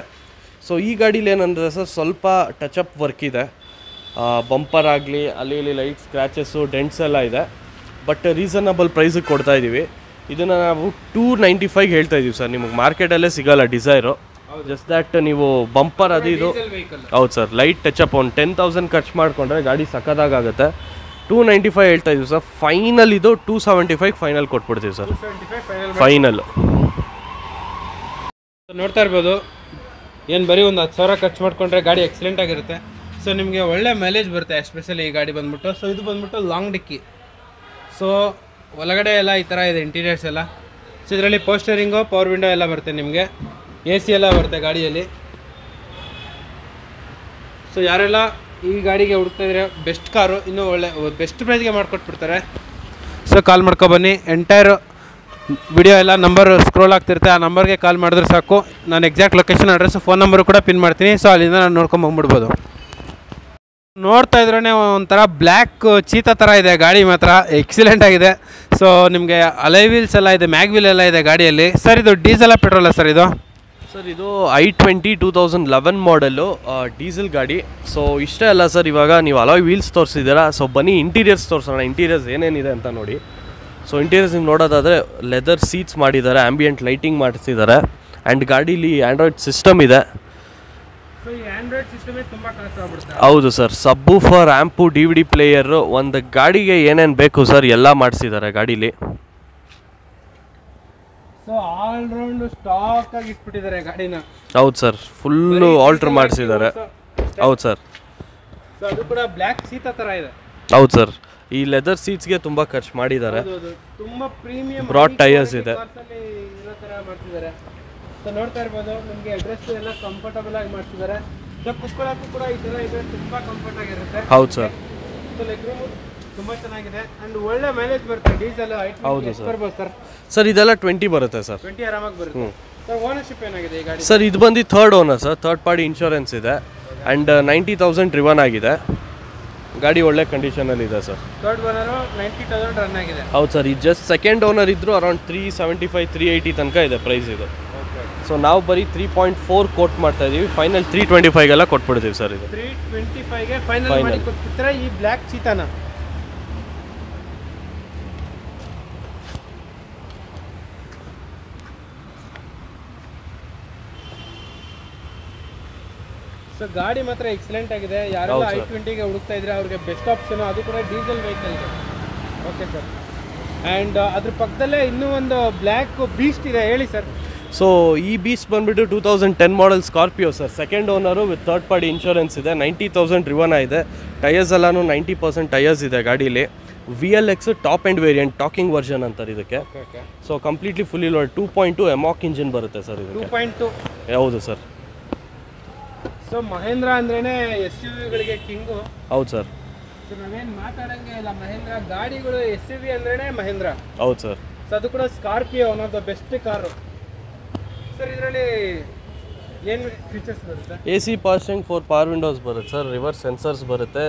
ಸೊ ಈ ಗಾಡೀಲಿ ಏನಂದರೆ ಸರ್, ಸ್ವಲ್ಪ ಟಚಪ್ ವರ್ಕ್ ಇದೆ. ಬಂಪರ್ ಆಗಲಿ, ಅಲ್ಲಿ ಇಲ್ಲಿ ಲೈಟ್ ಸ್ಕ್ರ್ಯಾಚಸ್ಸು, ಡೆಂಟ್ಸ್ ಎಲ್ಲ ಇದೆ. ಬಟ್ ರೀಸನಬಲ್ ಪ್ರೈಸಿಗೆ ಕೊಡ್ತಾ ಇದ್ದೀವಿ. ಇದನ್ನು ನಾವು 295 ಹೇಳ್ತಾ ಇದ್ದೀವಿ ಸರ್. ನಿಮಗೆ ಮಾರ್ಕೆಟಲ್ಲೇ ಸಿಗೋಲ್ಲ ಡಿಸೈರು. ಜಸ್ಟ್ ದ್ಯಾಟ್ ನೀವು ಬಂಪರ್ ಅದು ಇದು. ಹೌದು ಸರ್, ಲೈಟ್ ಟಚಪ್ ಒಂದು 10,000 ಖರ್ಚು ಮಾಡಿಕೊಂಡ್ರೆ ಗಾಡಿ ಸಕ್ಕದಾಗುತ್ತೆ. 295 ಹೇಳ್ತಾ ಇದ್ದೀವಿ ಸರ್. ಫೈನಲ್ ಇದು 275 ಫೈನಲ್ ಕೊಟ್ಬಿಡ್ತೀವಿ ಸರ್. ಫೈನಲ್ ನೋಡ್ತಾ ಇರ್ಬೋದು. ಏನು ಬರೀ ಒಂದು 10,000 ಖರ್ಚು ಮಾಡಿಕೊಂಡ್ರೆ ಗಾಡಿ ಎಕ್ಸಲೆಂಟ್ ಆಗಿರುತ್ತೆ. ಸೊ ನಿಮಗೆ ಒಳ್ಳೆ ಮೈಲೇಜ್ ಬರುತ್ತೆ, ಎಸ್ಪೆಷಲಿ ಈ ಗಾಡಿ ಬಂದ್ಬಿಟ್ಟು. ಸೊ ಇದು ಬಂದ್ಬಿಟ್ಟು ಲಾಂಗ್ ಡಿಕ್ಕಿ. ಸೊ ಒಳಗಡೆ ಎಲ್ಲ ಈ ಥರ ಇದೆ ಇಂಟೀರಿಯರ್ಸ್ ಎಲ್ಲ. ಸೊ ಇದರಲ್ಲಿ ಪೋಸ್ಟರಿಂಗು, ಪವರ್ ವಿಂಡೋ ಎಲ್ಲ ಬರುತ್ತೆ ನಿಮಗೆ. AC ಎಲ್ಲ ಬರುತ್ತೆ ಗಾಡಿಯಲ್ಲಿ. ಸೊ ಯಾರೆಲ್ಲ ಈ ಗಾಡಿಗೆ ಹುಡುಕ್ತಾ ಇದ್ರೆ ಬೆಸ್ಟ್ ಕಾರು, ಇನ್ನೂ ಒಳ್ಳೆ ಬೆಸ್ಟ್ ಪ್ರೈಸ್ಗೆ ಮಾಡಿಕೊಟ್ಬಿಡ್ತಾರೆ. ಸೊ ಕಾಲ್ ಮಾಡ್ಕೊಬನ್ನಿ. ಎಂಟೈರ್ ವಿಡಿಯೋ ಎಲ್ಲ ನಂಬರ್ ಸ್ಕ್ರೋಲ್ ಆಗ್ತಿರುತ್ತೆ, ಆ ನಂಬರ್ಗೆ ಕಾಲ್ ಮಾಡಿದ್ರೆ ಸಾಕು. ನಾನು exact location, address, phone number ಕೂಡ ಪಿನ್ ಮಾಡ್ತೀನಿ. ಸೊ ಅಲ್ಲಿಂದ ನಾನು ನೋಡ್ಕೊಂಬಂದ್ಬಿಡ್ಬೋದು. ನೋಡ್ತಾ ಇದ್ರೇ ಒಂಥರ ಬ್ಲ್ಯಾಕ್ ಚೀತಾ ಥರ ಇದೆ ಗಾಡಿ, ಮಾತ್ರ ಎಕ್ಸಿಲೆಂಟ್ ಆಗಿದೆ. ಸೊ ನಿಮಗೆ ಅಲೈ ವೀಲ್ಸ್ ಎಲ್ಲ ಇದೆ, ಮ್ಯಾಗ್ ವೀಲ್ ಎಲ್ಲ ಇದೆ ಗಾಡಿಯಲ್ಲಿ. ಸರ್ ಇದು ಡೀಸೆಲ್ ಪೆಟ್ರೋಲ ಸರ್ ಇದು? ಸರ್ ಇದು i20 2011 ಮಾಡಲು ಡೀಸೆಲ್ ಗಾಡಿ. ಸೊ ಇಷ್ಟೇ ಅಲ್ಲ ಸರ್, ಇವಾಗ ನೀವು ಅಲಾಯ್ ವೀಲ್ಸ್ ತೋರಿಸಿದ್ದೀರಾ. ಸೊ ಬನ್ನಿ ಇಂಟೀರಿಯರ್ಸ್ ತೋರಿಸೋಣ, ಇಂಟೀರಿಯರ್ಸ್ ಏನೇನಿದೆ ಅಂತ ನೋಡಿ. ಸೊ ಇಂಟೀರಿಯರ್ಸ್ ನೀವು ನೋಡೋದಾದರೆ ಲೆದರ್ ಸೀಟ್ಸ್ ಮಾಡಿದ್ದಾರೆ, ಆ್ಯಂಬಿಯೆಂಟ್ ಲೈಟಿಂಗ್ ಮಾಡಿಸಿದ್ದಾರೆ, ಆ್ಯಂಡ್ ಗಾಡೀಲಿ ಆ್ಯಂಡ್ರಾಯ್ಡ್ ಸಿಸ್ಟಮ್ ಇದೆ. ಹೌದು ಸರ್, ಸಬ್ಬೂಫರ್, ಆ್ಯಂಪು, DVD ಪ್ಲೇಯರು, ಒಂದು ಗಾಡಿಗೆ ಏನೇನು ಬೇಕು ಸರ್ ಎಲ್ಲ ಮಾಡಿಸಿದ್ದಾರೆ ಗಾಡೀಲಿ. ಸೊ ಆಲ್ ರೌಂಡ್ ಸ್ಟಾಕ್ ಆಗಿ ಇಟ್ಬಿಟ್ಟಿದ್ದಾರೆ ಗಾಡಿನ. ಹೌದು ಸರ್, ಫುಲ್ಲು ಆಲ್ಟರ್ ಮಾಡಿಸಿದ್ದಾರೆ. ಹೌದು ಸರ್. ಸೊ ಅದು ಕೂಡ ಬ್ಲ್ಯಾಕ್ ಸೀತಾ ಥರ ಇದೆ. ಹೌದು ಸರ್, ಈ ಲೆದರ್ ಸೀಟ್ಸ್ಗೆ ತುಂಬ ಖರ್ಚು ಮಾಡಿದ್ದಾರೆ. ತುಂಬ ಪ್ರೀಮಿಯಂ ಬ್ರಾಡ್ ಟೈರ್ಸ್ ಇದೆ. ಇರೋ ಥರ ಮಾಡ್ತಿದ್ದಾರೆ. ಸೊ ನೋಡ್ತಾ ಇರ್ಬೋದು, ನಿಮಗೆ ಅಡ್ರೆಸ್ ಎಲ್ಲ ಕಂಫರ್ಟಬಲ್ ಆಗಿ ಮಾಡ್ತಿದ್ದಾರೆ. ಸೊ ಕುತ್ಕೊಳ್ಳೋಕ್ಕೂ ಕೂಡ ಈ ಥರ ಇದೆ, ತುಂಬ ಕಂಫರ್ಟ್ ಆಗಿರುತ್ತೆ. ಹೌದು ಸರ್. ಸೊ ಲೆಗ್ ರೂಮ್ ತುಂಬ ಚೆನ್ನಾಗಿದೆ ಆ್ಯಂಡ್ ಒಳ್ಳೆ ಮೈಲೇಜ್ ಬರುತ್ತೆ. ಡೀಸೆಲ್ ಹೌದು ಸರ್. ಬರ್ಬೋದು ಸರ್? ಸರ್ ಇದೆಲ್ಲ 20 ಬರುತ್ತೆ ಸರ್. 20 ಆರಾಮಾಗಿ ಬರುತ್ತೆ. ಸರ್ ಓನರ್ಶಿಪ್ ಏನಾಗಿದೆ ಈ ಗಾಡಿ? ಸರ್ ಇದು ಬಂದು third owner sir, third party insurance ಇದೆ, ಆ್ಯಂಡ್ 90,000 ಡ್ರಿವನ್ ಆಗಿದೆ. ಗಾಡಿ ಒಳ್ಳೆ ಕಂಡೀಷನಲ್ಲಿ ಇದೆ ಸರ್. ಥರ್ಡ್ ಓನರು 90,000 ರನ್ ಆಗಿದೆ. ಹೌದು ಸರ್. ಇದು ಜಸ್ಟ್ ಸೆಕೆಂಡ್ ಓನರ್ ಇದ್ದರೂ ಅರೌಂಡ್ 375 380 ತನಕ ಇದೆ ಪ್ರೈಸ್ ಇದು. ಸೊ ನಾವು ಬರೀ 3.4 ಕೋಟ್ ಮಾಡ್ತಾ ಇದೀವಿ. ಫೈನಲ್ 325 ಕೊಟ್ಬಿಡ್ತೀವಿ ಸರ್. ಇದು 325 ಫೈನಲ್ ಮಾಡಿ ಕೊಟ್ಬಿಡ್ತಾರೆ ಈ ಬ್ಲ್ಯಾಕ್ ಚೀತಾನ. ಸೊ ಗಾಡಿ ಮಾತ್ರ ಎಕ್ಸಲೆಂಟ್ ಆಗಿದೆ. ಯಾರೆಲ್ಲ i20ಗೆ ಹುಡುಕ್ತಾ ಇದ್ರೆ ಅವ್ರಿಗೆ ಬೆಸ್ಟ್ ಆಪ್ಷನ್, ಅದು ಕೂಡ ಡೀಸೆಲ್ ವೆಹಿಕಲ್ಗೆ. Okay sir. ಆ್ಯಂಡ್ ಅದ್ರ ಪಕ್ಕದಲ್ಲೇ ಇನ್ನೂ ಒಂದು ಬ್ಲ್ಯಾಕ್ ಬೀಸ್ಟ್ ಇದೆ, ಹೇಳಿ ಸರ್. ಸೊ ಈ ಬೀಸ್ಟ್ ಬಂದುಬಿಟ್ಟು 2010 model Scorpio sir. Second owner with third party insurance ಇದೆ. 90,000 ರಿವನ್ ಇದೆ. ಟಯರ್ಸ್ ಎಲ್ಲನೂ 90% ಟಯರ್ಸ್ ಇದೆ ಗಾಡೀಲಿ. VLX top and variant, talking version ಅಂತಾರೆ ಇದಕ್ಕೆ. So completely fully load 2.2 mHawk engine ಬರುತ್ತೆ ಸರ್ ಇದಕ್ಕೆ. 2.2 ಹೌದು ಸರ್. ಸೊ ಮಹೇಂದ್ರ ಅಂದ್ರೇ SUVಗಳಿಗೆ ಕಿಂಗು. ಹೌದು ಸರ್. ಸೊ ನಾವೇನು ಮಾತಾಡಂಗೆ ಇಲ್ಲ, ಮಹೇಂದ್ರ ಗಾಡಿಗಳು SUV ಅಂದ್ರೇ ಮಹೇಂದ್ರ. ಹೌದು ಸರ್. ಸೊ ಅದು ಕೂಡ Scorpio one of the best car sir. ಇದರಲ್ಲಿ ಏನು ಫೀಚರ್ಸ್ ಬರುತ್ತೆ? AC power steering, 4 power Windows ಬರುತ್ತೆ ಸರ್. ರಿವರ್ಸ್ ಸೆನ್ಸರ್ಸ್ ಬರುತ್ತೆ.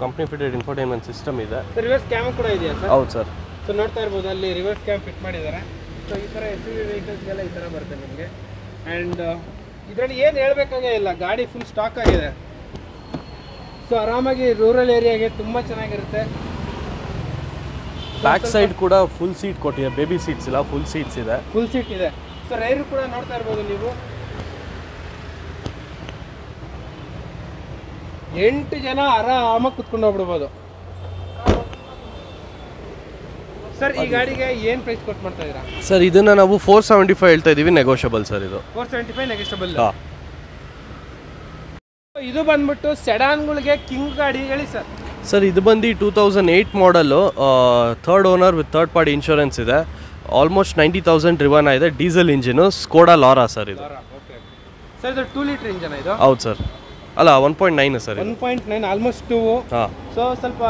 ಕಂಪ್ನಿ ಫಿಟೆಡ್ ಇನ್ಫೋಟೈನ್ಮೆಂಟ್ ಸಿಸ್ಟಮ್ ಇದೆ. ರಿವರ್ಸ್ ಕ್ಯಾಮ್ ಕೂಡ ಇದೆಯಾ ಸರ್? ಹೌದು ಸರ್. ಸೊ ನೋಡ್ತಾ ಇರ್ಬೋದು ಅಲ್ಲಿ ರಿವರ್ಸ್ ಕ್ಯಾಮ್ ಫಿಟ್ ಮಾಡಿದ್ದಾರೆ. ಸೊ ಈ ಥರ SUV ವೆಹಿಕಲ್ಸ್ಗೆಲ್ಲ ಈ ಥರ ಬರುತ್ತೆ ನಿಮಗೆ. ಆ್ಯಂಡ್ ಇದರಲ್ಲಿ ಏನು ಹೇಳಬೇಕಾಗೇ ಇಲ್ಲ, ಗಾಡಿ ಫುಲ್ ಸ್ಟಾಕ್ ಆಗಿದೆ. ಸೊ ಆರಾಮಾಗಿ ರೂರಲ್ ಏರಿಯಾಗೆ ತುಂಬ ಚೆನ್ನಾಗಿರುತ್ತೆ. ಬ್ಯಾಕ್ ಸೈಡ್ ಕೂಡ ಫುಲ್ ಸೀಟ್ ಕೊಟ್ಟಿದೆ, ಬೇಬಿ ಸೀಟ್ಸ್ ಇಲ್ಲ, ಫುಲ್ ಸೀಟ್ಸ್ ಇದೆ. ಫುಲ್ ಸೀಟ್ ಇದೆ. ಸೊ ರೈರು ಕೂಡ ನೋಡ್ತಾ ಇರ್ಬೋದು ನೀವು, 8 ಜನ ಆರಾಮಾಗಿ ಕುತ್ಕೊಂಡು ಹೋಗ್ಬಿಡ್ಬೋದು ಸರ್. ಈ ಗಾಡಿಗೆ ಏನು ಪ್ರೈಸ್ ಕೊಟ್ಟು ಮಾಡ್ತಾ ಇದ್ದೀರಾ ಸರ್? ಇದನ್ನ ನಾವು 475 ಹೇಳ್ತಾ ಇದೀವಿ, ನೆಗೋಷಿಯಬಲ್ ಸರ್. ಇದು 475 ನೆಗೋಷಿಯಬಲ್. ಇದು ಬಂದ್ಬಿಟ್ಟು ಸೆಡಾನ್ಗಳಿಗೆ ಕಿಂಗ್ ಗಾಡಿ, ಹೇಳಿ ಸರ್. ಸರ್ ಇದು ಬಂದು 2008 ಮಾಡಲು, third owner with third party insurance ಇದೆ. ಆಲ್ಮೋಸ್ಟ್ 90,000 ರಿವನ್ ಇದೆ. Diesel engine, Skoda Lara sir ಇದು. ಸರ್ ಇದು 2 ಲೀಟರ್ ಇಂಜನ್ ಇದು? ಹೌದು ಸರ್. ಅಲ್ಲ 1.9 ಸರ್. 1.9 ಆಲ್ಮೋಸ್ಟ್ 2. ಹಾಂ. ಸೊ ಸ್ವಲ್ಪ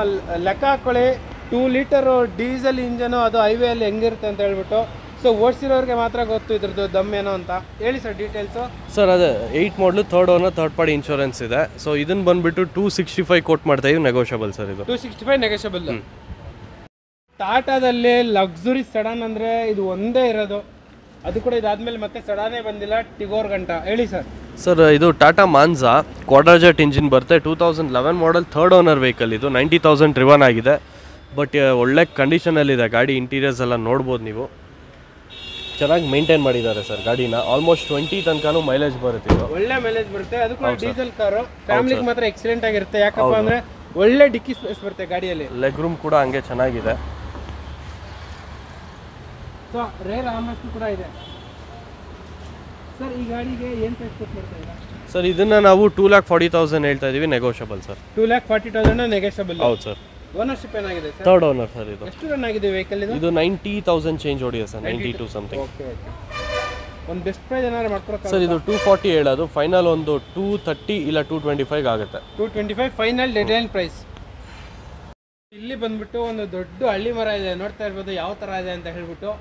ಲೆಕ್ಕ ಹಾಕೊಳ್ಳಿ, 2 ಲೀಟರು ಡೀಸೆಲ್ ಇಂಜನು ಅದು ಹೈವೇಯಲ್ಲಿ ಹೆಂಗಿರುತ್ತೆ ಅಂತ ಹೇಳ್ಬಿಟ್ಟು. ಸೊ ಓಡಿಸಿರೋರಿಗೆ ಮಾತ್ರ ಗೊತ್ತು ಇದ್ರದ್ದು ದಮ್ ಏನೋ ಅಂತ. ಹೇಳಿ ಸರ್ ಡೀಟೇಲ್ಸು. ಸರ್ ಅದೇ 8 ಮಾಡಲು, third owner, third party insurance ಇದೆ. ಸೊ ಇದನ್ನು ಬಂದುಬಿಟ್ಟು 265 ಕೋಟ್ ಮಾಡ್ತಾ ಇದೀವಿ, ನೆಗೋಷಿಯಬಲ್ ಸರ್ ಇದು. 265 ನೆಗೋಷಿಯಬಲ್. ಟಾಟಾದಲ್ಲಿ ಲಕ್ಸುರಿ ಸಡನ್ ಅಂದರೆ ಇದು ಒಂದೇ ಇರೋದು, ಅದು ಕೂಡ ಇದಾದ್ಮೇಲೆ ಮತ್ತೆ ಸಡಾನೇ ಬಂದಿಲ್ಲ, ಟಿಗೋರ್ ಗಂಟ. ಹೇಳಿ ಸರ್. ಸರ್ ಇದು ಟಾಟಾ ಮಾನ್ಸಾ ಕ್ವಾಡ್ರಾಜೆಟ್ ಇಂಜಿನ್ ಬರುತ್ತೆ. 2011 ಮಾಡಲ್, ಥರ್ಡ್ ಓನರ್ ವೆಹಿಕಲ್ ಇದು. 90,000 ರಿವನ್ ಆಗಿದೆ. ಬಟ್ ಒಳ್ಳೆ ಕಂಡೀಷನಲ್ಲಿದೆ ಗಾಡಿ. ಇಂಟೀರಿಯರ್ಸ್ ಎಲ್ಲ ನೋಡ್ಬೋದು ನೀವು, ಚೆನ್ನಾಗಿ ಮೇಂಟೈನ್ ಮಾಡಿದ್ದಾರೆ ಸರ್ ಗಾಡಿನ. ಆಲ್ಮೋಸ್ಟ್ 20 ತನಕನೂ ಮೈಲೇಜ್ ಬರುತ್ತೆ ಇದು. ಒಳ್ಳೆ ಮೈಲೇಜ್ ಬರುತ್ತೆ. ಅದು ಕೂಡ ಡೀಸೆಲ್ ಕಾರು, ಫ್ಯಾಮಿಲಿಗೆ ಮಾತ್ರ ಎಕ್ಸಲೆಂಟ್ ಆಗಿರುತ್ತೆ. ಯಾಕಪ್ಪ ಅಂದರೆ ಒಳ್ಳೆ ಡಿಕ್ಕಿ ಸ್ಪೇಸ್ ಬರುತ್ತೆ ಗಾಡಿಯಲ್ಲಿ. ಲೆಗ್ ರೂಮ್ ಕೂಡ ಹಂಗೆ ಚೆನ್ನಾಗಿದೆ. ಸೊ ರೇರ್ ಆರ್ಮ್ರೆಸ್ಟ್ ಕೂಡ ಇದೆ ಸರ್. ಈ ಗಾಡಿಗೆ ಏನು ಪ್ರೈಸ್ ಕೊಟ್ಟು ಮಾಡ್ತಾ ಇದ್ದೀರಾ ಸರ್? ಇದನ್ನು ನಾವು 2,40,000 ಹೇಳ್ತಾ ಇದೀವಿ, ನೆಗೋಷಿಯಬಲ್ ಸರ್. 2,40,000 ನೆಗೋಷಿಯಬಲ್. ಹೌದು ಸರ್. ಓನರ್ಶಿಪ್ ಏನಾಗಿದೆ ಸರ್? ಥರ್ಡ್ ಓನರ್ ಸರ್ ಇದು. ಎಷ್ಟು ರನ್ ಆಗಿದೆ ವೆಹಿಕಲ್ ಇದು? ಇದು 90,000 ಚೇಂಜ್ ಓಡಿದೆ ಸರ್, 92 ಸಮಥಿಂಗ್. Okay okay. ಒಂದು ಬೆಸ್ಟ್ ಪ್ರೈಸ್ ಏನಾದ್ರು ಮಾಡ್ಕೊಳಕ್ಕೆ ಸರ್? ಇದು 240 ಹೇಳೋದು, ಫೈನಲ್ ಒಂದು 230 ಇಲ್ಲ 225 ಆಗುತ್ತೆ. 225 ಫೈನಲ್ ಡೆಡ್ಲೈನ್ ಪ್ರೈಸ್. ಇಲ್ಲಿ ಬಂದ್ಬಿಟ್ಟು ಒಂದು ದೊಡ್ಡ ಹಳ್ಳಿ ಮರ ಇದೆ, ನೋಡ್ತಾ ಇರ್ಬೋದು ಯಾವ ಥರ ಇದೆ ಅಂತ ಹೇಳ್ಬಿಟ್ಟು.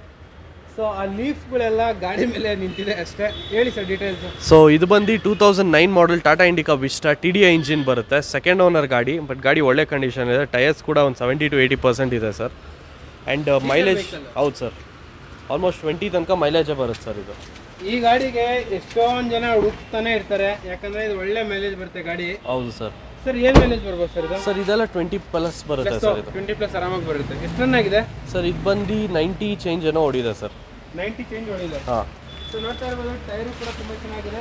ಸೊ ಆ ಲೀಫ್ಗಳೆಲ್ಲ ಗಾಡಿ ಮೇಲೆ ನಿಂತಿದೆ ಅಷ್ಟೇ. ಹೇಳಿ ಸರ್ ಡೀಟೇಲ್ಸ್. ಸೊ ಇದು ಬಂದು 2009 model Tata Indica Vista, TDI engine ಬರುತ್ತೆ. ಸೆಕೆಂಡ್ ಓನರ್ ಗಾಡಿ, ಬಟ್ ಗಾಡಿ ಒಳ್ಳೆ ಕಂಡೀಷನ್ ಇದೆ. ಟಯರ್ಸ್ ಕೂಡ ಒಂದು 70 to 80% ಇದೆ ಸರ್. ಆ್ಯಂಡ್ ಮೈಲೇಜ್, ಹೌದು ಸರ್, ಆಲ್ಮೋಸ್ಟ್ 20 ತನಕ ಮೈಲೇಜೇ ಬರುತ್ತೆ ಸರ್ ಇದು. ಈ ಗಾಡಿಗೆ ಎಷ್ಟೊಂದು ಜನ ಹುಡುಕ್ತಾನೆ ಇರ್ತಾರೆ, ಯಾಕಂದರೆ ಇದು ಒಳ್ಳೆ ಮೈಲೇಜ್ ಬರುತ್ತೆ ಗಾಡಿ. ಹೌದು ಸರ್. ಸರ್ ಏನು ಮೈಲೇಜ್ ಬರ್ಬೋದು ಸರ್ ಇದು? ಸರ್ ಇದೆಲ್ಲ 20+ ಬರುತ್ತೆ ಸರ್. ಇದು 20+ ಆರಾಮಾಗಿ ಬರುತ್ತೆ. ಎಷ್ಟು ರನ್ ಆಗಿದೆ ಸರ್? ಇದು ಬಂದು 90 ಚೇಂಜ್ ಏನೋ ಓಡಿದೆ ಸರ್. 90 ಚೇಂಜ್ ಹೊಡಿದೆ. ಹಾಂ. ಸೊ ನೋಡ್ತಾ ಇರ್ಬೋದು, ಟೈರು ಕೂಡ ತುಂಬ ಚೆನ್ನಾಗಿದೆ.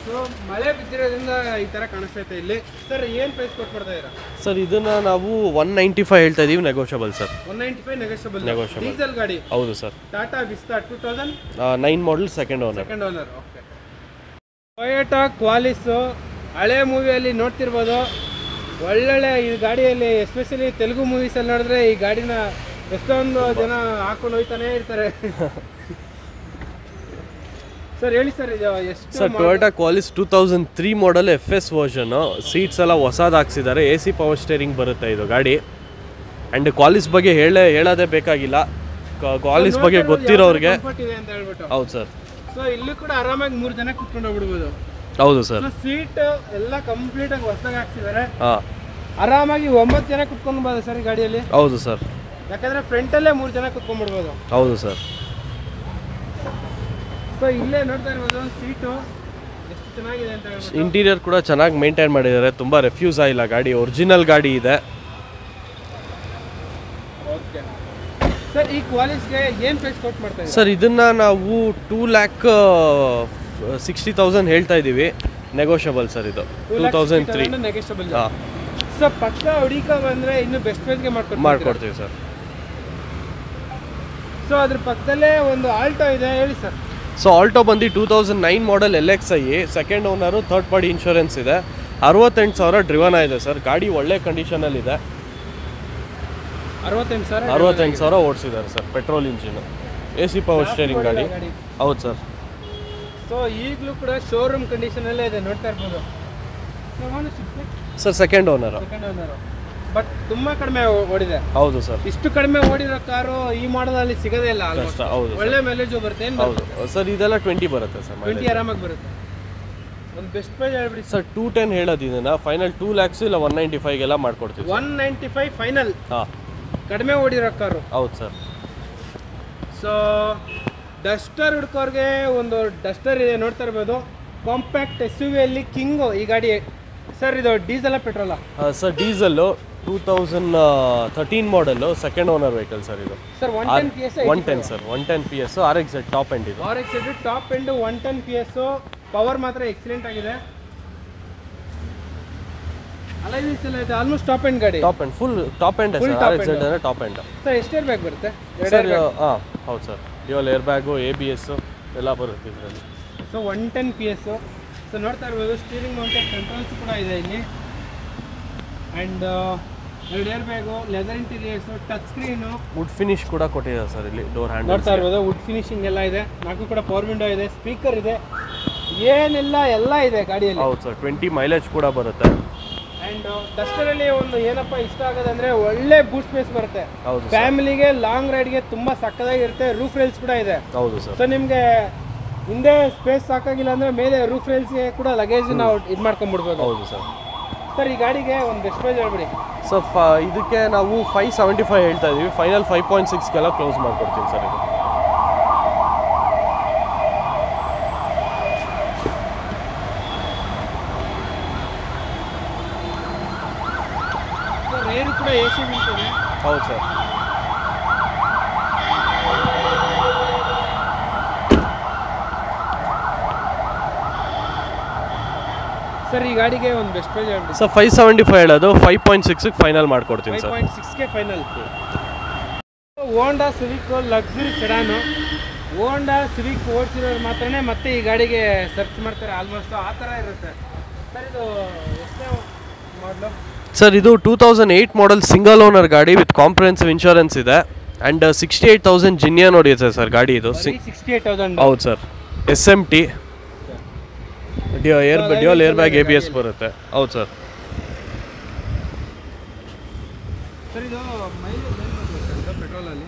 ಸೊ ಮಳೆ ಬಿದ್ದಿರೋದ್ರಿಂದ ಈ ಥರ ಕಾಣಿಸ್ತೈತೆ ಇಲ್ಲಿ. ಸರ್ ಏನು ಪ್ರೈಸ್ ಕೊಟ್ಟು ಮಾಡ್ತಾ ಇದ್ದೀರಾ ಸರ್? ಇದನ್ನು ನಾವು 195 ಹೇಳ್ತಾ ಇದೀವಿ, negotiable sir. 195 negotiable. Negotiable. Diesel ಗಾಡಿ. ಹೌದು ಸರ್. ಟಾಟಾ ವಿಸ್ತಾ 2009 ಮಾಡಲ್, ಸೆಕೆಂಡ್ ಓನರ್. ಓಕೆ. ಟೊಯೋಟಾ ಕ್ವಾಲಿಸು ಹಳೆ ಮೂವಿಯಲ್ಲಿ ನೋಡ್ತಿರ್ಬೋದು. ಒಳ್ಳೊಳ್ಳೆ ಈ ಗಾಡಿಯಲ್ಲಿ, ಎಸ್ಪೆಷಲಿ ತೆಲುಗು ಮೂವೀಸಲ್ಲಿ ನೋಡಿದ್ರೆ ಈ ಗಾಡಿನ ಎಷ್ಟೊಂದು ಜನ ಹಾಕೊಂಡು ಹೋಗ್ತಾನೆ ಇರ್ತಾರೆ. ಸರ್ ಹೇಳಿ ಸರ್, ಇದು ಎಷ್ಟು? ಸರ್ ಟೊಯೋಟಾ ಕ್ವಾಲಿಸ್ 2003 ಮಾಡಲ್, FS ವರ್ಷನು. ಸೀಟ್ಸ್ ಎಲ್ಲ ಹೊಸದು ಹಾಕ್ಸಿದ್ದಾರೆ. AC ಪವರ್ ಸ್ಟೇರಿಂಗ್ ಬರುತ್ತೆ ಇದು ಗಾಡಿ. ಆ್ಯಂಡ್ ಕ್ವಾಲಿಸ್ ಬಗ್ಗೆ ಹೇಳೋದೇ ಬೇಕಾಗಿಲ್ಲ. ಕ್ವಾಲಿಸ್ ಬಗ್ಗೆ ಗೊತ್ತಿರೋರಿಗೆ. ಹೌದು ಸರ್. ಸೊ ಇಲ್ಲಿ ಕೂಡ ಆರಾಮಾಗಿ 3 ಜನ ಕುತ್ಕೊಂಡು ಹೋಗ್ಬಿಡ್ಬೋದು. ಹೌದು ಸರ್. ಸೀಟ್ ಎಲ್ಲ ಕಂಪ್ಲೀಟ್ ಆಗಿ ಹೊಸದಾಗಿ ಹಾಕ್ಸಿದ್ದಾರೆ. ಹಾಂ. ಆರಾಮಾಗಿ 9 ಜನ ಕುತ್ಕೊಂಡ್ಬೋದು ಸರ್ ಈ ಗಾಡಿಯಲ್ಲಿ. ಹೌದು ಸರ್. ಯಾಕಂದ್ರೆ ಫ್ರಂಟಲ್ಲೇ 3 ಜನ ಕುತ್ಕೊಂಡ್ಬಿಡ್ಬೋದು. ಹೌದು ಸರ್. ಸೊ ಇಲ್ಲೇ ನೋಡ್ತಾ ಇರ್ಬೋದು ಸೀಟು ಎಷ್ಟು ಚೆನ್ನಾಗಿದೆ ಅಂತ ಹೇಳ್ಬಿಟ್ಟು. ಇಂಟೀರಿಯರ್ ಕೂಡ ಚೆನ್ನಾಗಿ ಮೇಂಟೈನ್ ಮಾಡಿದ್ದಾರೆ. ತುಂಬ ರೆಫ್ಯೂಸ್ ಆಗಿಲ್ಲ ಗಾಡಿ, ಒರಿಜಿನಲ್ ಗಾಡಿ ಇದೆ. ಓಕೆ ಸರ್, ಈ ಕ್ವಾಲಿಸ್ಗೆ ಏನು ಪ್ರೈಸ್ ಕೊಟ್ಟು ಮಾಡ್ತಾ ಇದ್ದೀರಾ ಸರ್? ಇದನ್ನು ನಾವು 2,60,000 ಹೇಳ್ತಾ ಇದ್ದೀವಿ, ನೆಗೋಷಿಯಬಲ್ ಸರ್ ಇದು 2003 ನೆಗೋಷಿಯಬಲ್. ಹಾಂ ಸೊ ಪಕ್ಕ ಹುಡುಕ ಬಂದರೆ ಇನ್ನೂ ಬೆಸ್ಟ್ ಪ್ರೈಸ್ಗೆ ಮಾಡ್ಕೊಡ್ತೀವಿ ಸರ್. ಸೊ ಅದ್ರ ಪಕ್ಕದಲ್ಲೇ ಒಂದು ಆಲ್ಟೋ ಇದೆ, ಹೇಳಿ ಸರ್. ಸೊ ಆಲ್ಟೋ ಬಂದು 2009 model LXi, second owner, third party insurance ಇದೆ, 68,000 ಡ್ರಿವನ್ ಇದೆ ಸರ್. ಗಾಡಿ ಒಳ್ಳೆ ಕಂಡೀಷನಲ್ಲಿದೆ. 68,000 ಓಡಿಸಿದ್ದಾರೆ sir. Petrol engine, AC power steering ಗಾಡಿ. ಹೌದು ಸರ್. ಸೊ ಈಗಲೂ ಕೂಡ ಶೋರೂಮ್ ಕಂಡೀಷನಲ್ಲೇ ಇದೆ, ನೋಡ್ತಾ ಇರ್ಬೋದು ಸರ್. ಸೆಕೆಂಡ್ ಓನರು, ಬಟ್ ತುಂಬ ಕಡಿಮೆ ಓಡಿದೆ. ಹೌದು ಸರ್. ಇಷ್ಟು ಕಡಿಮೆ ಓಡಿರೋ ಕಾರು ಈ ಮಾಡಲಲ್ಲಿ ಸಿಗೋದೇ ಇಲ್ಲ. ಹೌದು, ಒಳ್ಳೆ ಮೈಲೇಜು ಬರುತ್ತೆ. ಹೌದು ಸರ್. ಇದೆಲ್ಲ 20 ಬರುತ್ತೆ ಸರ್. 20 ಆರಾಮಾಗಿ ಬರುತ್ತೆ. ಒಂದು ಬೆಸ್ಟ್ ಪ್ರೈಸ್ ಹೇಳ್ಬಿಡಿ ಸರ್. 210 ಹೇಳೋದಿನ ಫೈನಲ್ 2 lakhs ಇಲ್ಲ 195 ಮಾಡ್ಕೊಡ್ತೀವಿ. 195 ಫೈನಲ್. ಹಾಂ, ಕಡಿಮೆ ಓಡಿರೋ ಕಾರು. ಹೌದು ಸರ್. ಸೊ ಡಸ್ಟರ್ ಹುಡ್ಕೋರ್ಗೆ ಒಂದು ಡಸ್ಟರ್ ಇದೆ, ನೋಡ್ತಾ ಇರ್ಬೋದು. ಕಾಂಪ್ಯಾಕ್ಟ್ SUV ಅಲ್ಲಿ ಕಿಂಗು ಈ ಗಾಡಿ. ಸರ್ ಇದು ಡೀಸೆಲ್ಲ ಪೆಟ್ರೋಲಾ? Sir diesel, 2013 model, second owner vehicle sir ಇದು. Sir 110 PS. 110 sir. 110 PS RXZ top end ಇದು. RXZ top end 110 PS. Power ಮಾತ್ರ ಎಕ್ಸಲೆಂಟ್ ಆಗಿದೆ. ಅಲೈ ವೀಲ್ಸ್ ಎಲ್ಲ ಇದೆ, ಆಲ್ಮೋಸ್ಟ್ ಟಾಪ್ ಎಂಡ್ ಗಾಡಿ. Top end, full top end sir. RXZ ಅಂದ್ರೆ top end. Sir ಎಷ್ಟು air bag ಬರುತ್ತೆ ಸರ್? ಹಾಂ ಹೌದು sir. Dual air bag, ABS ಎಲ್ಲ ಬರುತ್ತೆ ಇದರಲ್ಲಿ. So 110 PS. ಸೊ ನೋಡ್ತಾ ಇರ್ಬೋದು, ಸ್ಟೀರಿಂಗ್ ಮೌಂಟೆಡ್ ಕಂಟ್ರೋಲ್ಸ್ ಕೂಡ ಇದೆ ಇಲ್ಲಿ. And 2 airbag, leather interiors, touch screen, wood finish ಕೂಡ ಕೊಟ್ಟಿದ್ದಾರೆ ಸರ್ ಇಲ್ಲಿ. ಡೋರ್ ಹ್ಯಾಂಡಲ್ ನೋಡ್ತಾ ಇರ್ಬೋದು, ವುಡ್ ಫಿನಿಶಿಂಗ್ ಎಲ್ಲ ಇದೆ. 4 ಕೂಡ ಪವರ್ ವಿಂಡೋ ಇದೆ, ಸ್ಪೀಕರ್ ಇದೆ, ಏನೆಲ್ಲ ಎಲ್ಲ ಇದೆ ಗಾಡಿಯಲ್ಲಿ. ಹೌದು ಸರ್. 20 ಮೈಲೇಜ್ ಕೂಡ ಬರುತ್ತೆ. ಆ್ಯಂಡ್ ಡಸ್ಟರಲ್ಲಿ ಒಂದು ಏನಪ್ಪ ಇಷ್ಟ ಆಗೋದಂದರೆ ಒಳ್ಳೆ ಬೂಟ್ ಸ್ಪೇಸ್ ಬರುತ್ತೆ. ಹೌದು. ಫ್ಯಾಮಿಲಿಗೆ ಲಾಂಗ್ ರೈಡ್ಗೆ ತುಂಬ ಸಕ್ಕದಾಗಿರುತ್ತೆ. ರೂಫ್ ರೈಲ್ಸ್ ಕೂಡ ಇದೆ. ಹೌದು ಸರ್. ಸೊ ನಿಮಗೆ ಹಿಂದೆ ಸ್ಪೇಸ್ ಸಾಕಾಗಿಲ್ಲ ಅಂದರೆ ಮೇಲೆ ರೂಫ್ ರೈಲ್ಸ್ಗೆ ಕೂಡ ಲಗೇಜ್ ನಾವು ಇದು ಮಾಡ್ಕೊಂಡ್ಬಿಡ್ಬೋದು. ಹೌದು ಸರ್. ಸರ್ ಈ ಗಾಡಿಗೆ ಒಂದು ಬೆಸ್ಟ್ ಪ್ರೈಸ್ ಹೇಳ್ಬಿಡಿ. ಸೊ ಇದಕ್ಕೆ ನಾವು 575 ಹೇಳ್ತಾ ಇದೀವಿ. ಫೈನಲ್ 5.6 ಕ್ಲೋಸ್ ಮಾಡ್ಕೊಡ್ತೀನಿ ಸರ್ ಇದು. ರೇರು ಕೂಡ AC ಬೀಳ್ತದೆ. ಹೌದು ಸರ್. ಸರ್ ಈ ಗಾಡಿಗೆ ಒಂದು ಬೆಸ್ಟ್ ಪ್ರೈಸ್ ಹೇಳ್ಬಿಡಿ. ಸರ್ 575 ಹೇಳೋದು, 5.6 ಫೈನಲ್ ಮಾಡ್ಕೊಡ್ತೀನಿ ಸರ್. 5.6ಗೆ final. Honda Civic luxury sedan. Honda Civic ಓಡಿಸಿರೋರು ಮಾತ್ರನೇ ಮತ್ತೆ ಈ ಗಾಡಿಗೆ ಸರ್ಚ್ ಮಾಡ್ತಾರೆ. ಆಲ್ಮೋಸ್ಟ್ ಆ ಥರ ಇರುತ್ತೆ ಸರ್. ಇದು ಎಷ್ಟನೇ ಮಾಡಲು? ಸರ್ ಇದು 2008 ಮಾಡಲ್ ಸಿಂಗಲ್ ಓನರ್ ಗಾಡಿ ವಿತ್ ಕಾಂಪ್ರಿಹೆನ್ಸಿವ್ ಇನ್ಶೂರೆನ್ಸ್ ಇದೆ. ಆ್ಯಂಡ್ 68,000 ಜಿನ್ನಿಯಾ ನೋಡಿದೆ ಸರ್ ಗಾಡಿ ಇದು. 68,000. ಹೌದು sir. SMT, dual air bag, ABS ಬರುತ್ತೆ. ಹೌದು ಸರ್. ಸರ್ ಇದು ಮೈಲೇಜ್ ಪೆಟ್ರೋಲಲ್ಲಿ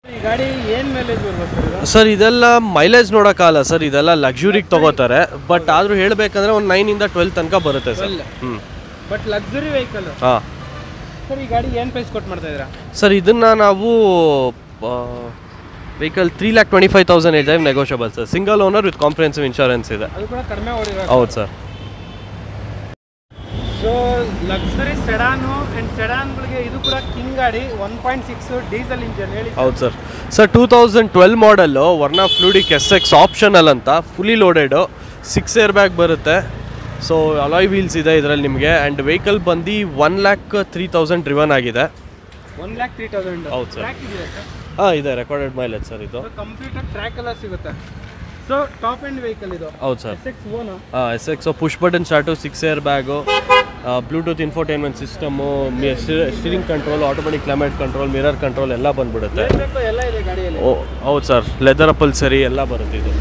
ಈ ಗಾಡಿ ಏನು ಮೈಲೇಜ್ ಬರ್ಬೋದು ಸರ್? ಇದೆಲ್ಲ ಮೈಲೇಜ್ ನೋಡೋಕ್ಕಲ್ಲ ಸರ್, ಇದೆಲ್ಲ ಲಕ್ಸುರಿಗೆ ತಗೋತಾರೆ. ಬಟ್ ಆದರೂ ಹೇಳಬೇಕಂದ್ರೆ ಒಂದು 9 ಇಂದ 12 ತನಕ ಬರುತ್ತೆ ಸರ್. But luxury vehicle. ಹಾಂ ಸರ್ ಈ ಗಾಡಿ ಏನು ಪ್ರೈಸ್ ಕೊಟ್ಟು ಮಾಡ್ತಾ ಇದ್ದೀರಾ? ಸರ್ ಇದನ್ನು ನಾವು ವೆಹಿಕಲ್ 3,25,000 ಹೇಳ್ತಾ ಇದ್ದೀವಿ. Negotiable sir. Single owner with comprehensive insurance ಇದೆ. ಅದು ಕೂಡ ಕಡಿಮೆ ಓಡಿರೋ. ಹೌದು sir. So luxury sedan and ಸೆಡಾನ್ಗಳಿಗೆ ಇದು ಕೂಡ ಕಿಂಗ್ ಗಾಡಿ. 1.6 ಡೀಸೆಲ್ ಇಂಜಿನ್ ಹೇಳಿ. ಹೌದು sir. Sir 2012 model, Verna Fluidic SX optional ಅಂತ, ಫುಲ್ಲಿ ಲೋಡೆಡು, 6 ಏರ್ ಬ್ಯಾಗ್ ಬರುತ್ತೆ. ಸೊ ಅಲಾಯ್ ವೀಲ್ಸ್ ಇದೆ ಇದರಲ್ಲಿ ನಿಮಗೆ. ಆ್ಯಂಡ್ ವೆಹಿಕಲ್ ಬಂದು 1,03,000 ಡ್ರಿವನ್ ಆಗಿದೆ. 1,03,000. ಹೌದು ಸರ್. ಟ್ರ್ಯಾಕ್ ಇದೆಯಾ ಸರ್? ಹಾಂ ಇದೆ, ರೆಕಾರ್ಡೆಡ್ ಮೈಲೇಜ್ ಸರ್ ಇದು. ಕಂಪ್ಯೂಟರ್ ಟ್ರ್ಯಾಕ್ ಎಲ್ಲ ಸಿಗುತ್ತೆ. ಸೊ ಟಾಪ್ ಎಂಡ್ ವೆಹಿಕಲ್ ಇದು. ಹೌದು ಸರ್. SX ಓನು. ಹಾಂ SX push button start, 6 air bag, Bluetooth infotainment system, steering control, automatic climate control, mirror control ಎಲ್ಲ ಬಂದ್ಬಿಡುತ್ತೆ. ಎಲ್ಲ ಇದೆ ಗಾಡಿಯಲ್ಲಿ. ಹೌದು ಸರ್. ಲೆದರ್ ಅಪಲ್ಸರಿ ಎಲ್ಲ ಬರುತ್ತೆ ಇದು.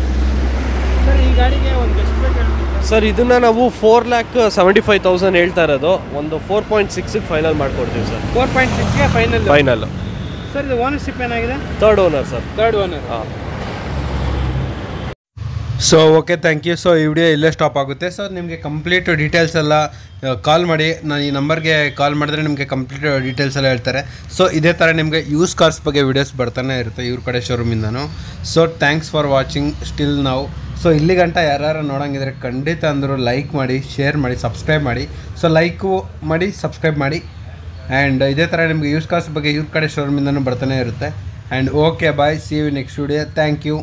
ಸರ್ ಈ ಗಾಡಿಗೆ ಒಂದು ಬೆಸ್ಟ್ ಪ್ರೈಸ್ ಹೇಳ್ತೀವಿ ಸರ್? ಇದನ್ನು ನಾವು 4,75,000 ಹೇಳ್ತಾ ಇರೋದು. ಒಂದು 4.6 ಫೈನಲ್ ಮಾಡ್ಕೊಡ್ತೀವಿ ಸರ್. 4.6ಗೆ ಫೈನಲ್. ಸರ್ ಇದು ಓನರ್ಶಿಪ್ ಏನಾಗಿದೆ? Third owner sir. Third owner. ಹಾಂ. So okay, thank you. So ಈ ವಿಡಿಯೋ ಇಲ್ಲೇ ಸ್ಟಾಪ್ ಆಗುತ್ತೆ. ಸೊ ನಿಮಗೆ ಕಂಪ್ಲೀಟ್ ಡೀಟೇಲ್ಸ್ ಎಲ್ಲ ಕಾಲ್ ಮಾಡಿ. ನಾನು ಈ ನಂಬರ್ಗೆ ಕಾಲ್ ಮಾಡಿದ್ರೆ ನಿಮಗೆ ಕಂಪ್ಲೀಟ್ ಡೀಟೇಲ್ಸ್ ಎಲ್ಲ ಹೇಳ್ತಾರೆ. ಸೊ ಇದೇ ಥರ ನಿಮಗೆ ಯೂಸ್ ಕಾರ್ಸ್ ಬಗ್ಗೆ ವೀಡಿಯೋಸ್ ಬರ್ತಾನೆ ಇರುತ್ತೆ ಇವ್ರ ಕಡೆ ಶೋರೂಮಿಂದನು. So thanks for watching still ನಾವು. ಸೊ ಇಲ್ಲಿ ಗಂಟ ಯಾರು ನೋಡೋಂಗಿದ್ರೆ ಖಂಡಿತ ಅಂದರೂ ಲೈಕ್ ಮಾಡಿ, ಶೇರ್ ಮಾಡಿ, ಸಬ್ಸ್ಕ್ರೈಬ್ ಮಾಡಿ. ಸೊ ಲೈಕು ಮಾಡಿ, ಸಬ್ಸ್ಕ್ರೈಬ್ ಮಾಡಿ. ಆ್ಯಂಡ್ ಇದೇ ಥರ ನಿಮಗೆ ಯೂಸ್ ಕಾರ್ಸ್ ಬಗ್ಗೆ ಇವ್ರ ಕಡೆ ಶೋರೂಮಿಂದನೂ ಬರ್ತಾನೆ ಇರುತ್ತೆ. And okay bye, see you next video. Thank you.